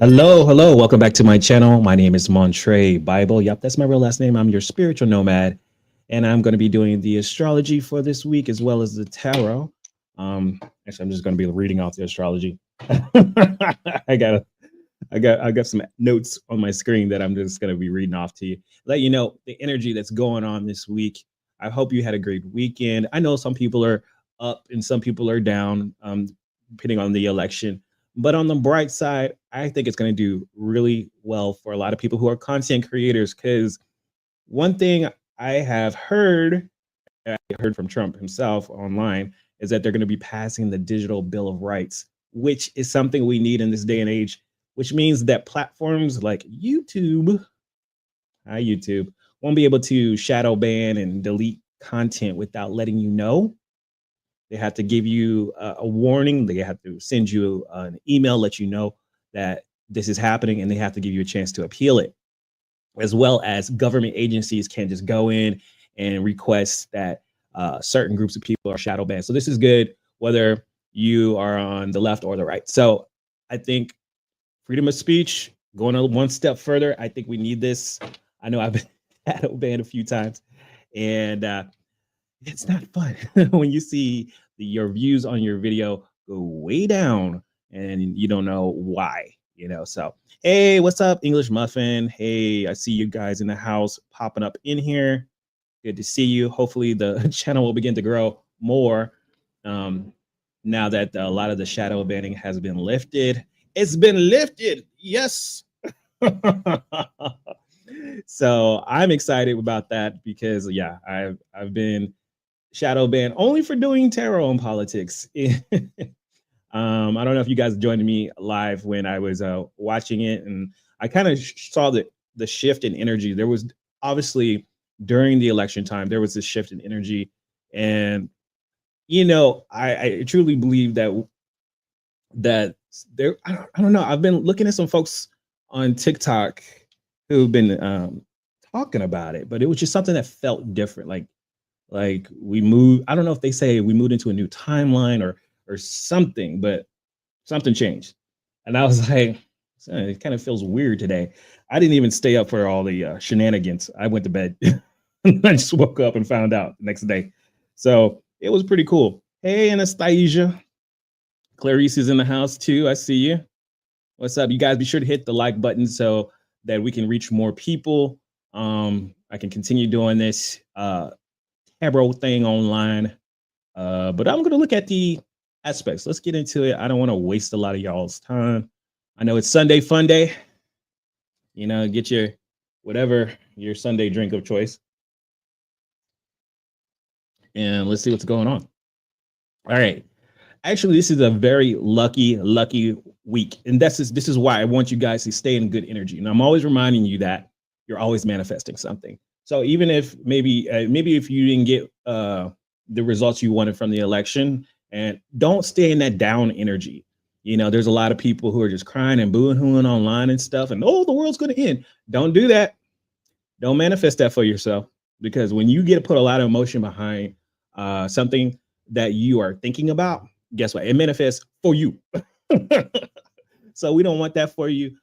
Hello, hello. Welcome back to my channel. My name is Montre Bible. Yep, that's my real last name. I'm your spiritual nomad, and I'm going to be doing the astrology for this week as well as the tarot. Actually, I'm just going to be reading off the astrology. I got I got some notes on my screen that I'm just going to be reading off to you. Let you know the energy that's going on this week. I hope you had a great weekend. I know some people are up and some people are down, depending on the election. But on the bright side, I think it's going to do really well for a lot of people who are content creators. Because one thing I heard from Trump himself online, is that they're going to be passing the digital Bill of Rights, which is something we need in this day and age, which means that platforms like YouTube, won't be able to shadow ban and delete content without letting you know. They have to give you a warning. They have to send you an email, let you know that this is happening, and they have to give you a chance to appeal it. As well as government agencies can just go in and request that certain groups of people are shadow banned. So this is good whether you are on the left or the right. So I think freedom of speech, going one step further, I think we need this. I know I've been shadow banned a few times, and it's not fun when you see your views on your video go way down and you don't know why. So hey, what's up, English Muffin? Hey, I see you guys in the house popping up in here. Good to see you. Hopefully the channel will begin to grow more um, now that a lot of the shadow banning has been lifted. It's been lifted, yes. So I'm excited about that because yeah, I've been shadow banned only for doing tarot and politics. I don't know if you guys joined me live when I was watching it, and I kind of saw the shift in energy. There was obviously during the election time there was this shift in energy, and I truly believe that there. I don't know. I've been looking at some folks on TikTok who've been talking about it, but it was just something that felt different. Like we moved. I don't know if they say we moved into a new timeline or something, but something changed. And I was like, it kind of feels weird today. I didn't even stay up for all the shenanigans. I went to bed. I just woke up and found out the next day. So it was pretty cool. Hey, Anastasia. Clarice is in the house too. I see you. What's up? You guys be sure to hit the like button so that we can reach more people. I can continue doing this tarot thing online. But I'm going to look at the aspects. Let's get into it. I don't want to waste a lot of y'all's time. I know it's Sunday fun day. Get your whatever your Sunday drink of choice. And let's see what's going on. All right. Actually, this is a very lucky week. And this is why I want you guys to stay in good energy. And I'm always reminding you that you're always manifesting something. So even if maybe if you didn't get the results you wanted from the election, and don't stay in that down energy. There's a lot of people who are just crying and booing online and stuff, and the world's going to end. Don't do that. Don't manifest that for yourself, because when you get to put a lot of emotion behind something that you are thinking about, guess what? It manifests for you. So we don't want that for you.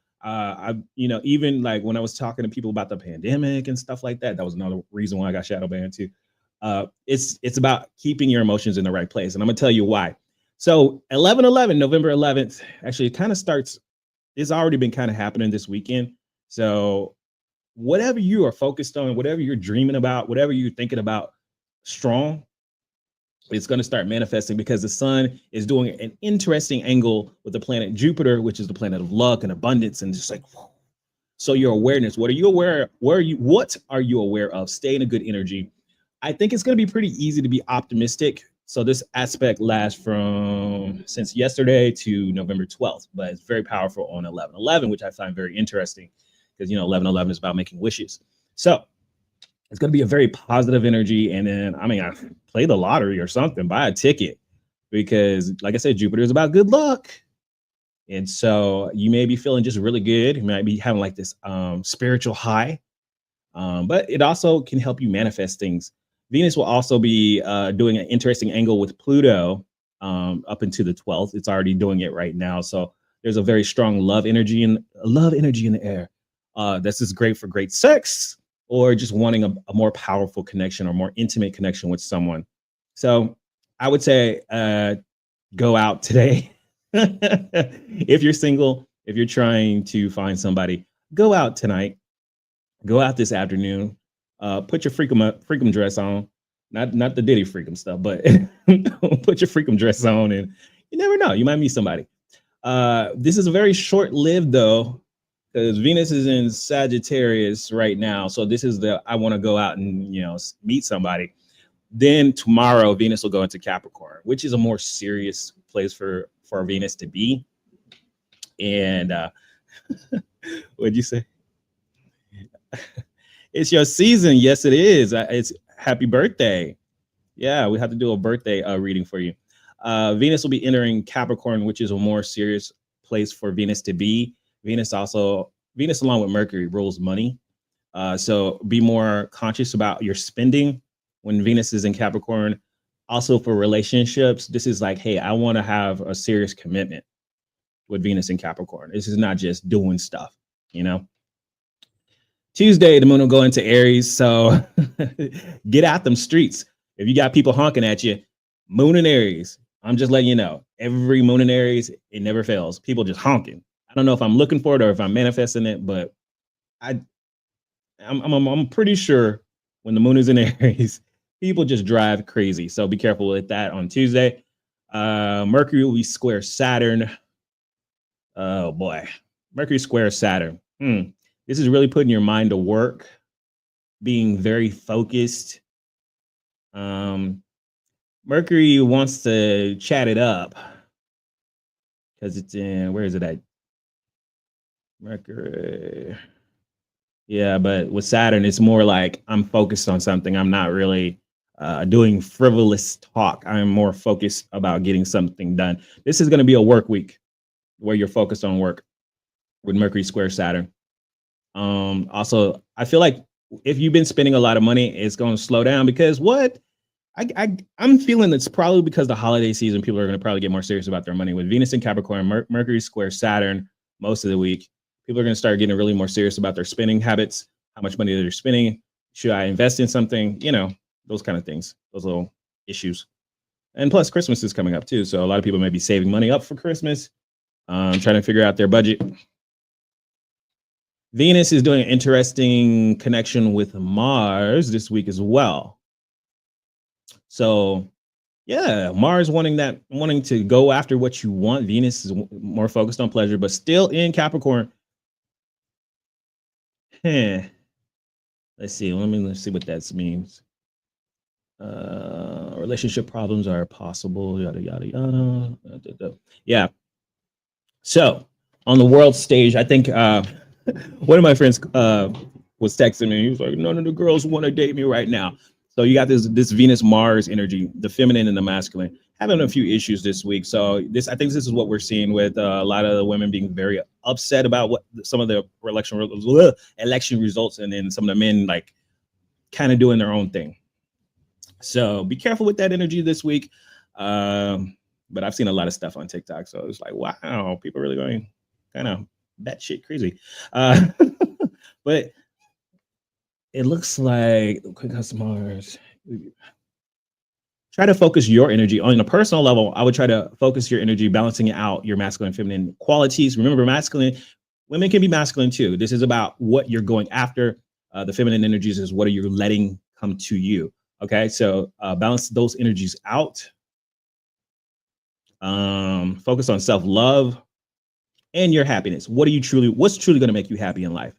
Even like when I was talking to people about the pandemic and stuff like that, that was another reason why I got shadow banned too. It's about keeping your emotions in the right place, and I'm gonna tell you why. So 11/11, November 11th, actually it kind of starts. It's already been kind of happening this weekend. So whatever you are focused on, whatever you're dreaming about, whatever you're thinking about, strong, it's going to start manifesting, because the sun is doing an interesting angle with the planet Jupiter, which is the planet of luck and abundance, and just like, so your awareness, what are you aware? What are you aware of? Stay in a good energy. I think it's going to be pretty easy to be optimistic. So this aspect lasts since yesterday to November 12th, but it's very powerful on 11/11, which I find very interesting, because 11/11 is about making wishes. So it's going to be a very positive energy. And then, I play the lottery or something, buy a ticket, because like I said, Jupiter is about good luck. And so you may be feeling just really good. You might be having like this spiritual high, but it also can help you manifest things. Venus will also be doing an interesting angle with Pluto up into the 12th. It's already doing it right now. So There's a very strong love energy in the air. This is great for great sex or just wanting a more powerful connection or more intimate connection with someone. So I would say go out today. If you're single, if you're trying to find somebody, go out tonight. Go out this afternoon. Put your freakum dress on. Not the Diddy freakum stuff, but put your freakum dress on, and you never know. You might meet somebody. This is very short lived though, because Venus is in Sagittarius right now. So this is the I want to go out and meet somebody. Then tomorrow Venus will go into Capricorn, which is a more serious place for Venus to be. And what'd you say? It's your season. Yes, it is. It's happy birthday. Yeah, we have to do a birthday reading for you. Venus will be entering Capricorn, which is a more serious place for Venus to be. Venus along with Mercury rules money. So be more conscious about your spending when Venus is in Capricorn. Also for relationships, this is like, hey, I want to have a serious commitment with Venus in Capricorn. This is not just doing stuff, Tuesday, the moon will go into Aries. So get out them streets. If you got people honking at you, moon in Aries, I'm just letting you know, every moon in Aries, it never fails. People just honking. I don't know if I'm looking for it or if I'm manifesting it, but I'm pretty sure when the moon is in Aries, people just drive crazy. So be careful with that on Tuesday. Mercury will be square Saturn. Oh boy, Mercury square Saturn. This is really putting your mind to work, being very focused. Mercury wants to chat it up because it's in, where is it at? Mercury. Yeah, but with Saturn, it's more like I'm focused on something. I'm not really doing frivolous talk. I'm more focused about getting something done. This is going to be a work week where you're focused on work with Mercury square Saturn. Also, I feel like if you've been spending a lot of money, it's going to slow down because I'm feeling it's probably because the holiday season, people are going to probably get more serious about their money. With Venus in Capricorn, Mercury square Saturn most of the week, people are going to start getting really more serious about their spending habits, how much money they're spending. Should I invest in something? Those kind of things, those little issues. And plus, Christmas is coming up too. So a lot of people may be saving money up for Christmas, trying to figure out their budget. Venus is doing an interesting connection with Mars this week as well. So, yeah, Mars wanting to go after what you want. Venus is more focused on pleasure, but still in Capricorn. Let's see. Let's see what that means. Relationship problems are possible. Yada yada yada. Yeah. So on the world stage, I think one of my friends was texting me. He was like, "None of the girls want to date me right now." So you got this Venus Mars energy, the feminine and the masculine, having a few issues this week. So I think this is what we're seeing with a lot of the women being very upset about what some of the election results, and then some of the men like kind of doing their own thing. So be careful with that energy this week. But I've seen a lot of stuff on TikTok, so it's like, wow, people are really going kind of batshit crazy. But it looks like quick customers. Try to focus your energy on a personal level. I would try to focus your energy, balancing out your masculine and feminine qualities. Remember, women can be masculine too. This is about what you're going after. The feminine energies is what are you letting come to you. Okay, so balance those energies out. Focus on self-love and your happiness. What's truly going to make you happy in life?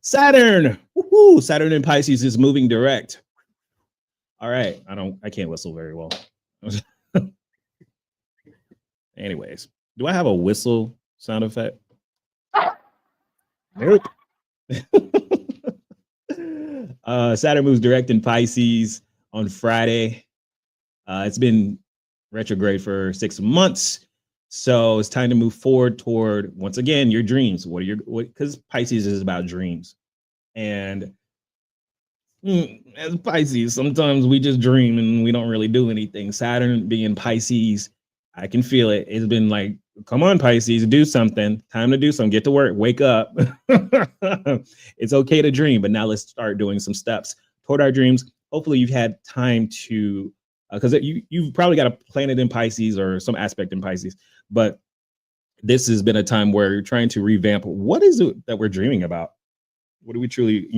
Saturn. Woohoo! Saturn in Pisces is moving direct. All right. I can't whistle very well. Anyways, do I have a whistle sound effect? Nope. Saturn moves direct in Pisces on Friday. It's been retrograde for 6 months. So it's time to move forward toward, once again, your dreams. Because Pisces is about dreams. And as Pisces, sometimes we just dream and we don't really do anything. Saturn being Pisces, I can feel it. It's been like Come on, Pisces, do something. Time to do something. Get to work. Wake up. It's okay to dream, but now let's start doing some steps toward our dreams. Hopefully, you've had time to, because you've probably got a planet in Pisces or some aspect in Pisces, but this has been a time where you're trying to revamp what is it that we're dreaming about? What are we truly,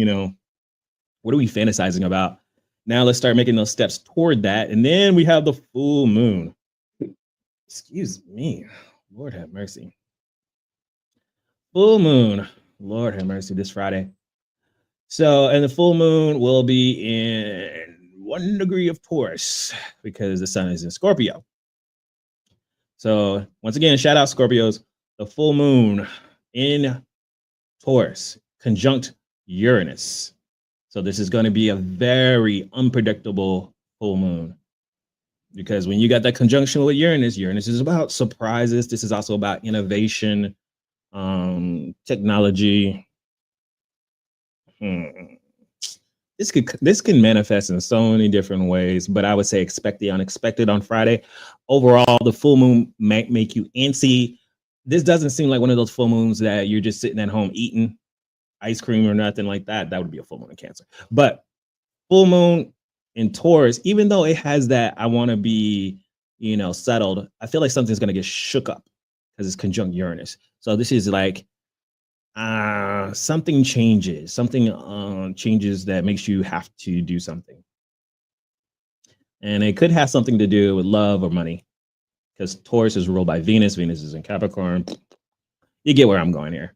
what are we fantasizing about? Now let's start making those steps toward that. And then we have the full moon. Excuse me. Lord have mercy. Full moon. Lord have mercy this Friday. So, and the full moon will be in 1 degree of Taurus because the sun is in Scorpio. So, once again, shout out Scorpios. The full moon in Taurus, conjunct Uranus. So, this is going to be a very unpredictable full moon because when you got that conjunction with Uranus, Uranus is about surprises. This is also about innovation, technology. This can manifest in so many different ways, but I would say expect the unexpected on Friday. Overall, the full moon might make you antsy. This doesn't seem like one of those full moons that you're just sitting at home eating ice cream or nothing like that. That would be a full moon in Cancer. But full moon in Taurus, even though it has that I want to be, settled, I feel like something's going to get shook up because it's conjunct Uranus. So this is like something changes. Something changes that makes you have to do something. And it could have something to do with love or money because Taurus is ruled by Venus. Venus is in Capricorn. You get where I'm going here.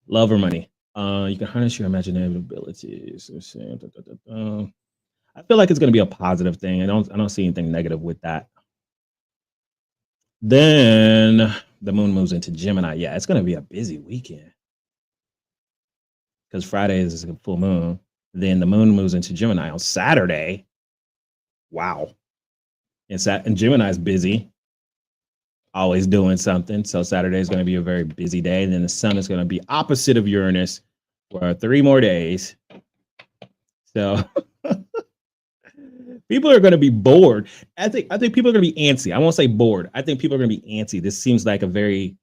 Love or money. You can harness your imaginative abilities. I feel like it's going to be a positive thing. I don't see anything negative with that. Then the moon moves into Gemini. Yeah, it's going to be a busy weekend because Friday is a full moon. Then the moon moves into Gemini on Saturday. Wow. And Gemini is busy, always doing something. So Saturday is going to be a very busy day. And then the sun is going to be opposite of Uranus for 3 more days. So people are going to be bored. I think people are going to be antsy. I won't say bored. I think people are going to be antsy. This seems like a very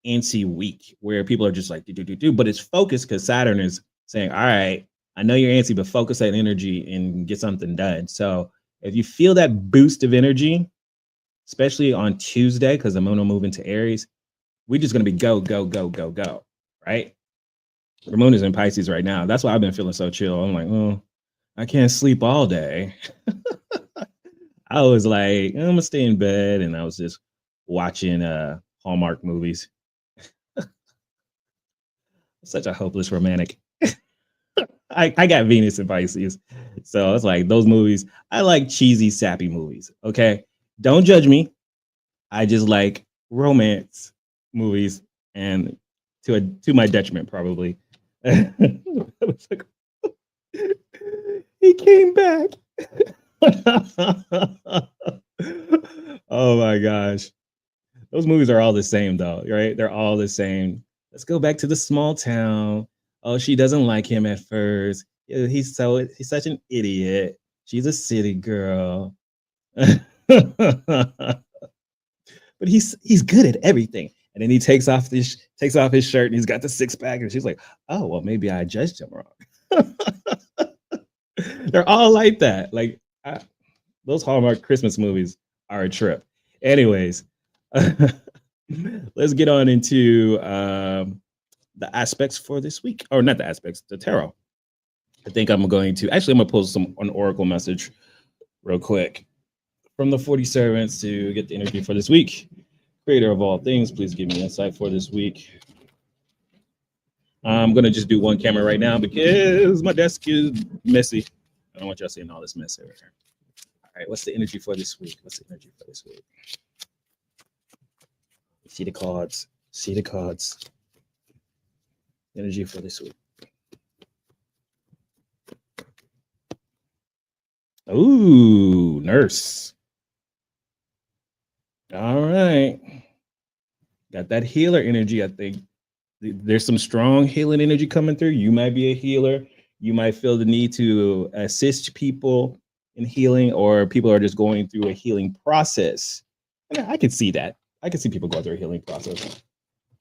antsy week where people are just like do, but it's focused because Saturn is saying, all right, I know you're antsy, but focus that energy and get something done. So if you feel that boost of energy, especially on Tuesday, because the moon will move into Aries, we're just going to be go, right? The moon is in Pisces right now. That's why I've been feeling so chill. I'm like, oh, I can't sleep all day. I was like, I'm gonna stay in bed, and I was just watching Hallmark movies. Such a hopeless romantic. I got Venus in Pisces, so it's like those movies. I like cheesy, sappy movies. Okay, don't judge me. I just like romance movies, and to my detriment, probably. He came back. Oh my gosh. Those movies are all the same though, right? They're all the same. Let's go back to the small town. Oh, she doesn't like him at first. He's such an idiot. She's a city girl. But he's good at everything. And then he takes off his shirt and he's got the 6-pack and she's like, "Oh, well maybe I judged him wrong." They're all like that. Like those Hallmark Christmas movies are a trip. Anyways, let's get on into the aspects for this week, or not the aspects, the tarot. I think I'm going to post an oracle message real quick from the 40 servants to get the energy for this week. Creator of all things, please give me insight for this week. I'm going to just do one camera right now because my desk is messy. I don't want y'all seeing all this mess over here. All right, what's the energy for this week? See the cards. Energy for this week. Ooh, nurse. All right. Got that healer energy, I think. There's some strong healing energy coming through. You might be a healer. You might feel the need to assist people in healing, or people are just going through a healing process. And I can see that. I can see people go through a healing process.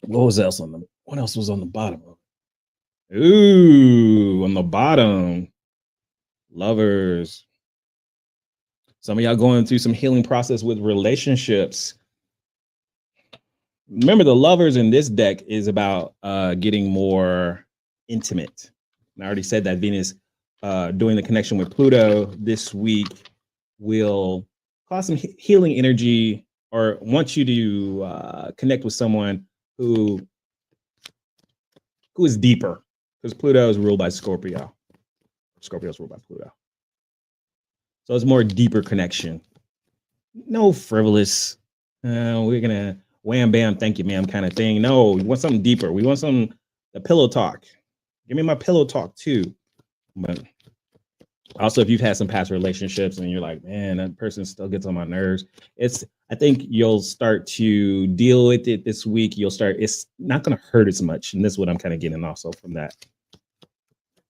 What was else on them? What else was on the bottom? Ooh, on the bottom, lovers. Some of y'all going through some healing process with relationships. Remember, the lovers in this deck is about getting more intimate. And I already said that Venus doing the connection with Pluto this week will cause some healing energy, or want you to connect with someone who is deeper, because Pluto is ruled by Scorpio. Scorpio is ruled by Pluto. So it's more deeper connection. No frivolous, we're going to wham, bam, thank you, ma'am kind of thing. No, we want something deeper. We want the pillow talk. Give me my pillow talk too. But also, if you've had some past relationships and you're like, man, that person still gets on my nerves, I think you'll start to deal with it this week. It's not going to hurt as much. And this is what I'm kind of getting also from that.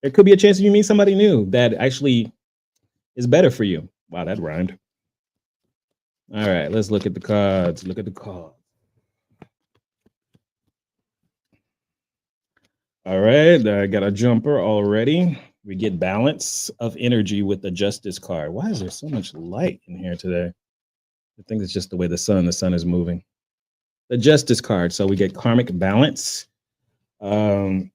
There could be a chance you meet somebody new that actually is better for you. Wow, that rhymed. All right, let's look at the cards. Look at the cards. All right, I got a jumper already. We get balance of energy with the Justice card. Why is there so much light in here today? I think it's just the way the sun is moving. The Justice card. So we get karmic balance. So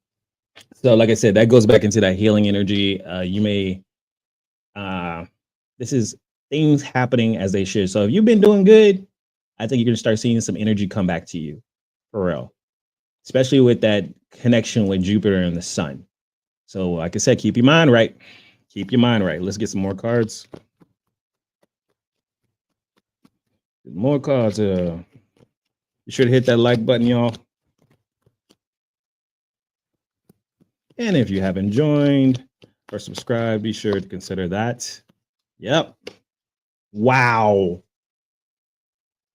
like I said, that goes back into that healing energy. You may, this is things happening as they should. So if you've been doing good, I think you're going to start seeing some energy come back to you, for real. Especially with that connection with Jupiter and the sun. So like I said, keep your mind right. Keep your mind right. Let's get some more cards. More cards. Be sure to hit that like button, y'all. And if you haven't joined or subscribed, be sure to consider that. Yep. Wow.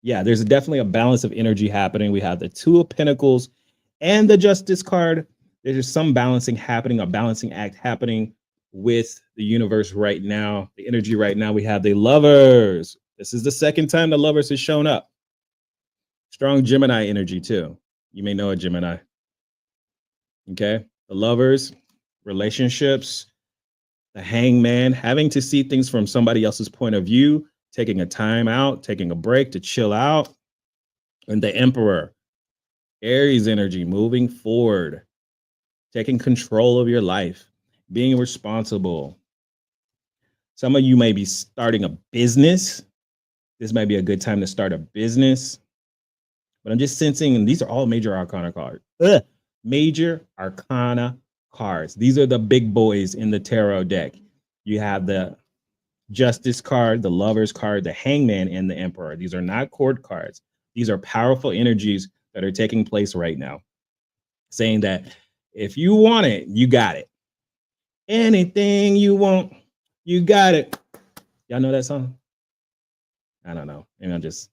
Yeah, there's definitely a balance of energy happening. We have the Two of Pentacles and the Justice card. There's some balancing happening, a balancing act happening with the universe right now. The energy right now, we have the Lovers. This is the second time the Lovers has shown up. Strong Gemini energy too. You may know a Gemini. Okay. The Lovers, relationships, the Hangman, having to see things from somebody else's point of view, taking a time out, taking a break to chill out. And the Emperor, Aries energy, moving forward, taking control of your life, being responsible. Some of you may be starting a business. This might be a good time to start a business. But I'm just sensing, and these are all major arcana cards. Major arcana cards. These are the big boys in the tarot deck. You have the Justice card, the Lovers card, the Hangman, and the Emperor. These are not court cards. These are powerful energies that are taking place right now, saying that if you want it, you got it. Anything you want, you got it. Y'all know that song? I don't know. And I'm just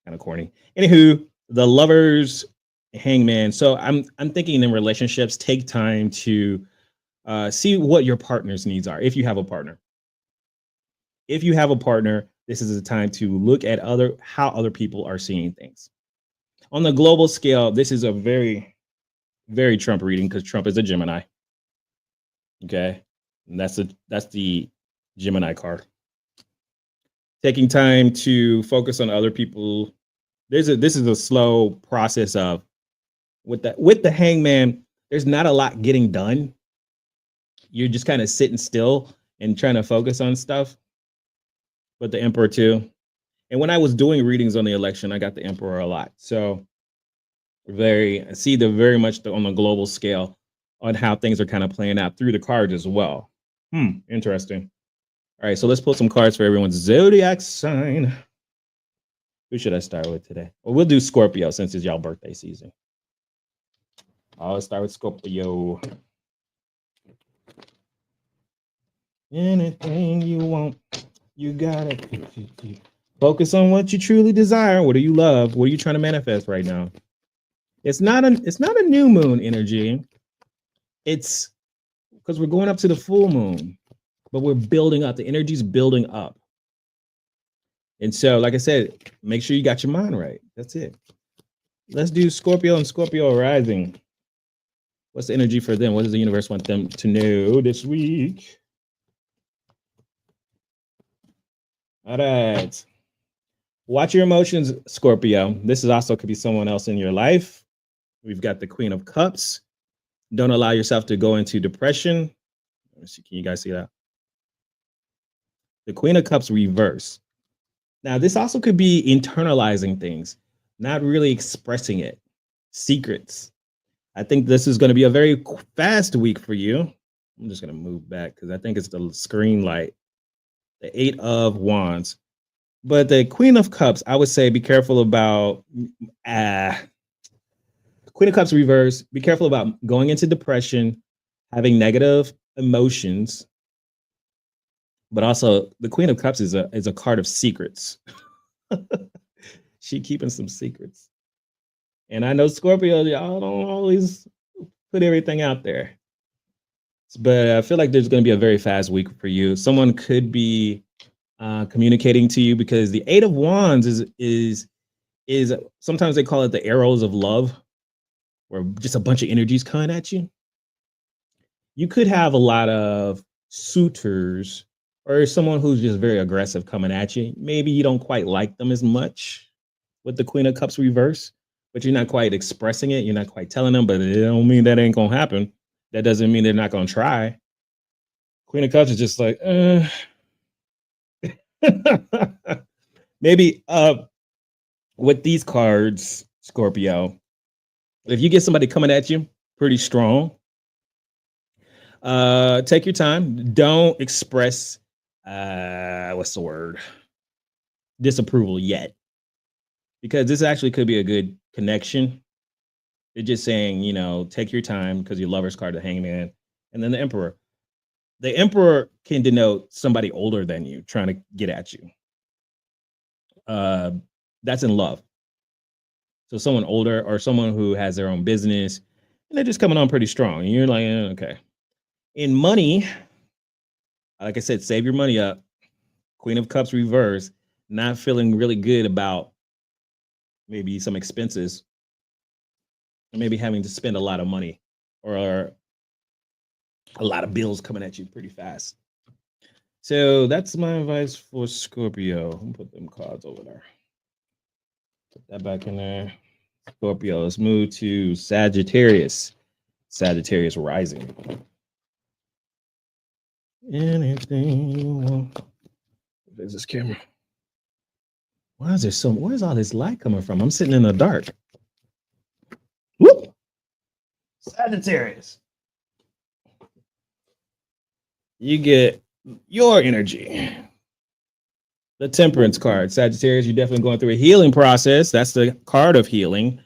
kind of corny. Anywho, the Lovers, Hangman. So I'm thinking in relationships, take time to see what your partner's needs are. If you have a partner, this is a time to look at how other people are seeing things. On the global scale, this is a very, very Trump reading, because Trump is a Gemini. Okay, and that's the Gemini card. Taking time to focus on other people. This is a slow process of with the Hangman. There's not a lot getting done. You're just kind of sitting still and trying to focus on stuff. But the Emperor too. And when I was doing readings on the election, I got the Emperor a lot. So very much on the global scale on how things are kind of playing out through the cards as well. Interesting. All right, so let's pull some cards for everyone's zodiac sign. Who should I start with today? Well, we'll do Scorpio since it's y'all birthday season. I'll start with Scorpio. Anything you want, you got it. Focus on what you truly desire. What do you love? What are you trying to manifest right now? It's not a new moon energy. It's because we're going up to the full moon, but we're building up. The energy's building up. And so, like I said, make sure you got your mind right. That's it. Let's do Scorpio and Scorpio rising. What's the energy for them? What does the universe want them to know this week? All right. Watch your emotions, Scorpio. This is also could be someone else in your life. We've got the Queen of Cups. Don't allow yourself to go into depression. Let me see. Can you guys see that? The Queen of Cups reverse. Now, this also could be internalizing things, not really expressing it. Secrets. I think this is going to be a very fast week for you. I'm just going to move back because I think it's the screen light. The Eight of Wands. But the Queen of Cups, I would say be careful about Queen of Cups reverse. Be careful about going into depression, having negative emotions. But also the Queen of Cups is a card of secrets. She keeping some secrets. And I know Scorpio, y'all don't always put everything out there. But I feel like there's going to be a very fast week for you. Someone could be communicating to you because the Eight of Wands is sometimes they call it the arrows of love, where just a bunch of energies coming at you. You could have a lot of suitors or someone who's just very aggressive coming at you. Maybe you don't quite like them as much with the Queen of Cups reverse, but you're not quite expressing it. You're not quite telling them, but it don't mean that ain't gonna happen. That doesn't mean they're not gonna try. Queen of Cups is just like, maybe with these cards, Scorpio, if you get somebody coming at you pretty strong, take your time. Don't express what's the word? Disapproval yet. Because this actually could be a good connection. It's just saying, take your time because your lover's card, the hangman, and then the emperor. The emperor can denote somebody older than you trying to get at you. That's in love. So someone older or someone who has their own business and they're just coming on pretty strong. And you're like, okay. In money, like I said, save your money up. Queen of Cups reverse, not feeling really good about maybe some expenses, or maybe having to spend a lot of money or a lot of bills coming at you pretty fast. So that's my advice for Scorpio. Put them cards over there. Put that back in there. Scorpio. Let's move to Sagittarius. Sagittarius rising. Anything you want. There's this camera. Where's all this light coming from? I'm sitting in the dark. Whoop! Sagittarius. You get your energy. The Temperance card. Sagittarius, you're definitely going through a healing process. That's the card of healing.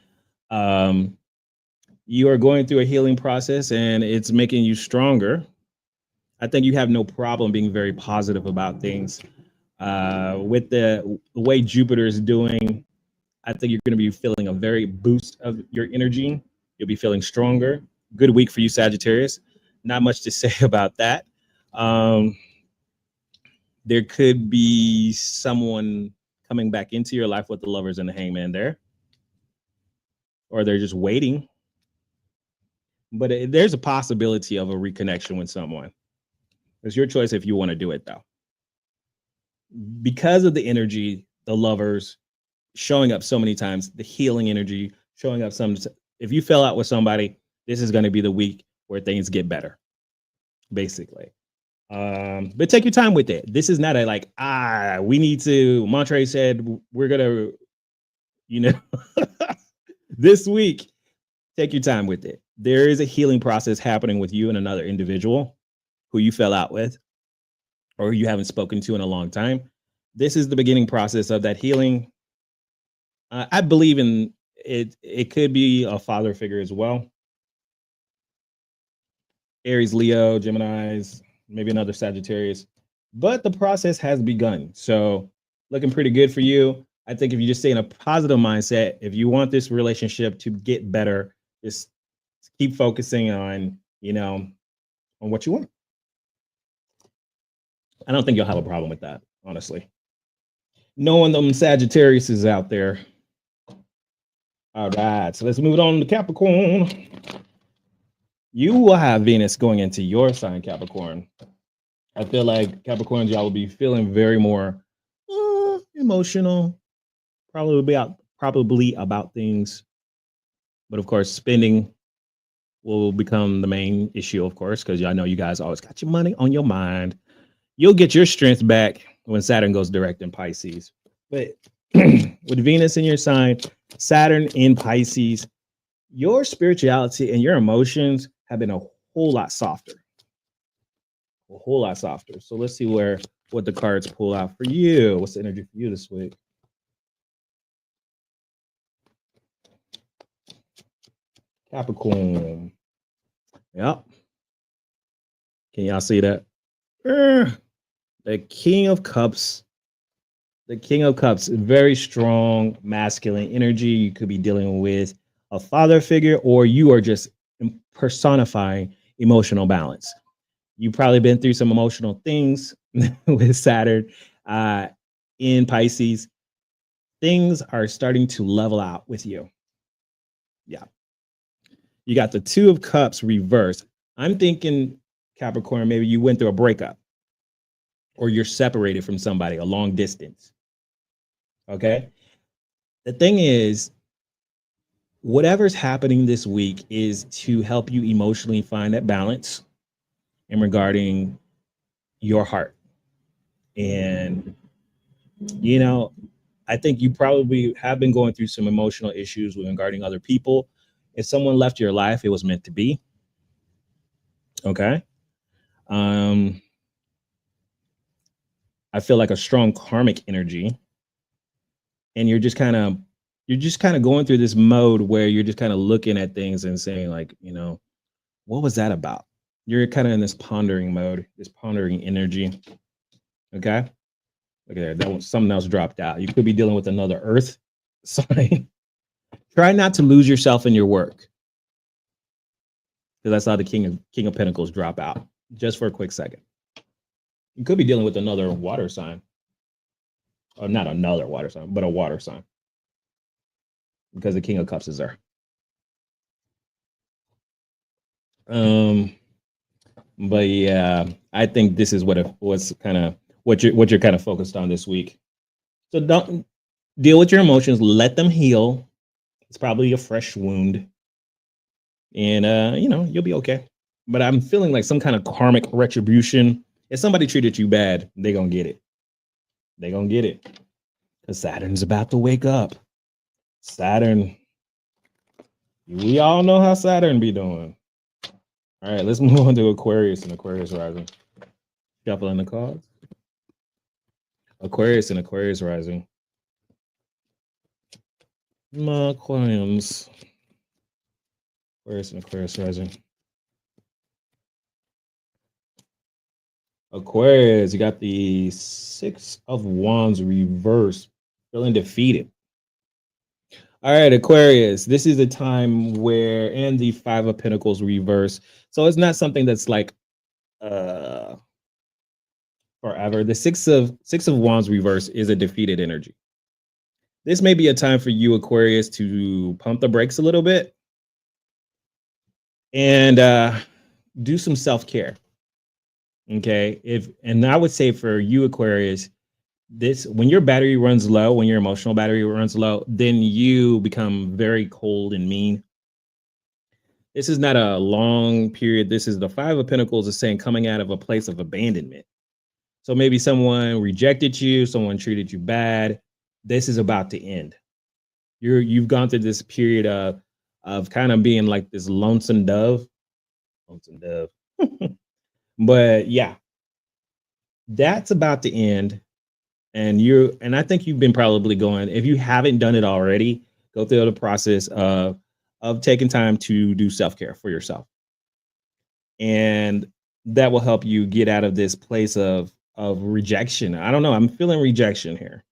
You are going through a healing process and it's making you stronger. I think you have no problem being very positive about things. With the way Jupiter is doing, I think you're going to be feeling a very boost of your energy. You'll be feeling stronger. Good week for you, Sagittarius. Not much to say about that. There could be someone coming back into your life with the Lovers and the Hangman there, or they're just waiting. But there's a possibility of a reconnection with someone. It's your choice if you want to do it, though. Because of the energy, the Lovers showing up so many times, the healing energy showing up if you fell out with somebody, this is going to be the week where things get better, basically. But take your time with it. This is not we need to, Montre said, we're going to, this week, take your time with it. There is a healing process happening with you and another individual who you fell out with or you haven't spoken to in a long time. This is the beginning process of that healing. I believe in it. It could be a father figure as well. Aries, Leo, Geminis, maybe another Sagittarius. But the process has begun. So looking pretty good for you. I think if you just stay in a positive mindset, if you want this relationship to get better, just keep focusing on, on what you want. I don't think you'll have a problem with that, honestly. Knowing them Sagittarius is out there. All right, so let's move on to Capricorn. You will have Venus going into your sign, Capricorn. I feel like Capricorns, y'all will be feeling very more emotional, probably about things. But of course, spending will become the main issue, of course, because y'all know you guys always got your money on your mind. You'll get your strength back when Saturn goes direct in Pisces. But with Venus in your sign, Saturn in Pisces, your spirituality and your emotions have been a whole lot softer. A whole lot softer. So let's see what the cards pull out for you. What's the energy for you this week? Capricorn. Yep. Can y'all see that? The King of Cups. The King of Cups, very strong masculine energy. You could be dealing with a father figure, or you are just personifying emotional balance. You've probably been through some emotional things with Saturn in Pisces. Things are starting to level out with you. Yeah. You got the Two of Cups reversed. I'm thinking, Capricorn, maybe you went through a breakup or you're separated from somebody a long distance. Okay. The thing is, whatever's happening this week is to help you emotionally find that balance in regarding your heart. And, you know, I think you probably have been going through some emotional issues regarding other people. If someone left your life, it was meant to be. Okay. I feel like a strong karmic energy. And you're just kind of going through this mode where you're just kind of looking at things and saying, like, what was that about? You're kind of in this pondering mode, this pondering energy. Okay. Look at that. Something else dropped out. You could be dealing with another earth sign. Try not to lose yourself in your work. Because I saw the King of Pentacles drop out just for a quick second. You could be dealing with another water sign. Or not another water sign, but a water sign. Because the King of Cups is there. But yeah, I think this is what's kind of what you're kind of focused on this week. So don't deal with your emotions, let them heal. It's probably a fresh wound. And you'll be okay. But I'm feeling like some kind of karmic retribution. If somebody treated you bad, they're gonna get it. They're gonna get it. Because Saturn's about to wake up. Saturn. We all know how Saturn be doing. All right, let's move on to Aquarius and Aquarius rising. Shuffling the cards. Aquarius and Aquarius rising. Aquarians. Aquarius and Aquarius rising. Aquarius, you got the Six of Wands reversed, feeling defeated. All right, Aquarius, this is a time where, and the Five of Pentacles reverse. So it's not something that's like forever. The Six of Wands reverse is a defeated energy. This may be a time for you, Aquarius, to pump the brakes a little bit and do some self-care. Okay. And I would say for you, Aquarius, when your battery runs low, when your emotional battery runs low, then you become very cold and mean. This is not a long period. This is the Five of Pentacles is saying coming out of a place of abandonment. So maybe someone rejected you, someone treated you bad. This is about to end. You've gone through this period of kind of being like this lonesome dove. Lonesome dove. But yeah, that's about to end. And I think you've been probably going, if you haven't done it already, go through the process of taking time to do self-care for yourself. And that will help you get out of this place of rejection. I don't know. I'm feeling rejection here.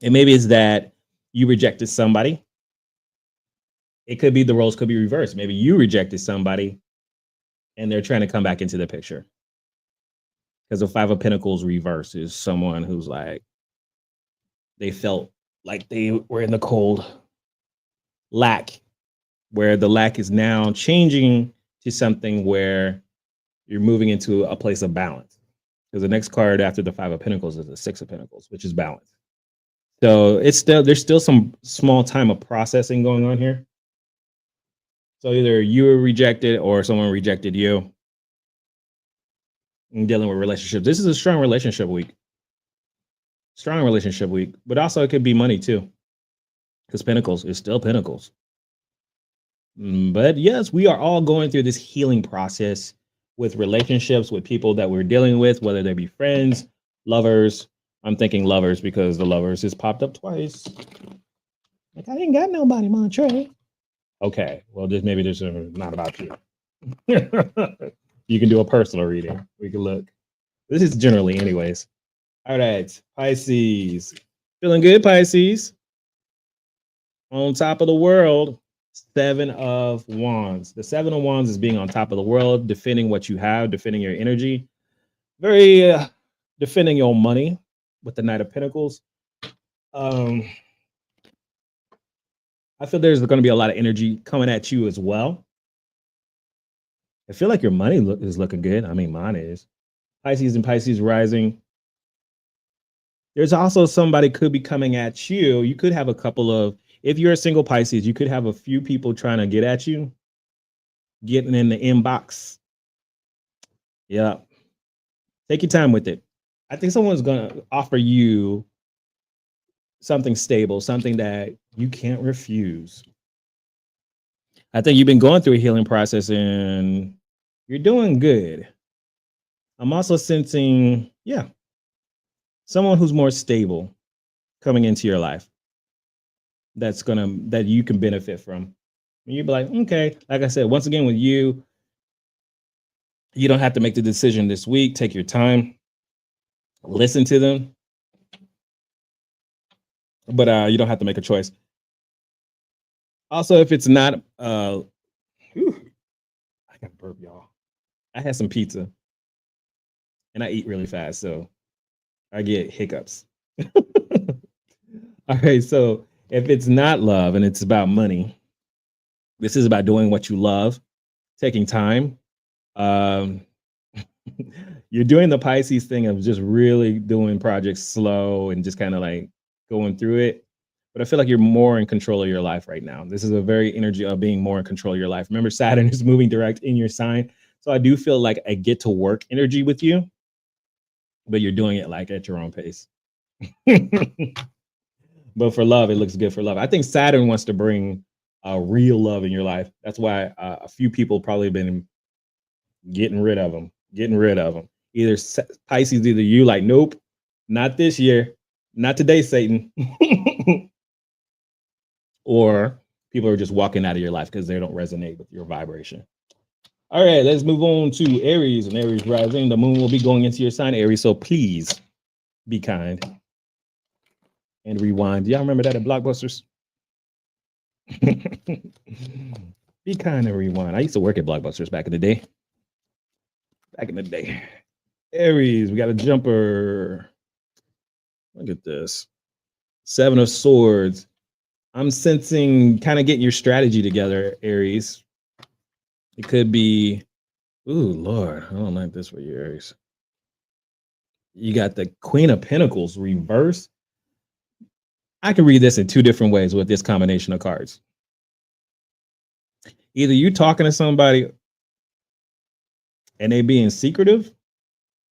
And maybe it's that you rejected somebody. It could be the roles could be reversed. Maybe you rejected somebody and they're trying to come back into the picture. Because the Five of Pentacles reverse is someone who's like, They felt like they were in the cold. Lack, where the lack is now changing to something where you're moving into a place of balance. Because the next card after the Five of Pentacles is the Six of Pentacles, which is balance. So it's still there's still some small time of processing going on here. So either you were rejected or someone rejected you. And dealing with relationships. This is a strong relationship week. Strong relationship week, but also it could be money too. Because Pentacles is still Pentacles. But yes, we are all going through this healing process with relationships, with people that we're dealing with, whether they be friends, lovers. I'm thinking lovers because the lovers has popped up twice. Like, I ain't got nobody, Montre. Okay, well, maybe this is not about you. You can do a personal reading. We can look. This is generally, anyways. All right, Pisces. Feeling good, Pisces? On top of the world. Seven of Wands. The Seven of Wands is being on top of the world, defending what you have, defending your energy, very defending your money with the Knight of Pentacles. I feel there's going to be a lot of energy coming at you as well. I feel like your money is looking good. I mean, mine is. Pisces and Pisces rising. There's also somebody could be coming at you. You could have a couple of, if you're a single Pisces, you could have a few people trying to get at you, getting in the inbox. Yeah. Take your time with it. I think someone's going to offer you something stable, something that you can't refuse. I think you've been going through a healing process and you're doing good. I'm also sensing, someone who's more stable coming into your life that you can benefit from. And you'd be like, okay, like I said, once again, with you, you don't have to make the decision this week. Take your time, listen to them, but you don't have to make a choice. Also, if it's not, I got burp, y'all. I had some pizza, and I eat really fast, so I get hiccups. All right, so if it's not love and it's about money, this is about doing what you love, taking time. Um, you're doing the Pisces thing of just really doing projects slow and just kind of like going through it. But I feel like you're more in control of your life right now. This is a very energy of being more in control of your life. Remember, Saturn is moving direct in your sign. So I do feel like I get to work energy with you, but you're doing it like at your own pace. But for love, it looks good for love. I think Saturn wants to bring real love in your life. That's why a few people probably been getting rid of them. Either Pisces, either you like, nope, not this year, not today, Satan. Or people are just walking out of your life because they don't resonate with your vibration. All right, let's move on to Aries and Aries rising. The moon will be going into your sign, Aries. So please be kind and rewind. Y'all remember that at Blockbusters? Be kind and rewind. I used to work at Blockbusters back in the day. Aries, we got a jumper. Look at this. Seven of Swords. I'm sensing kind of getting your strategy together, Aries. It could be, ooh, Lord, I don't like this for you, Aries. You got the Queen of Pentacles reverse. I can read this in two different ways with this combination of cards. Either you talking to somebody and they being secretive,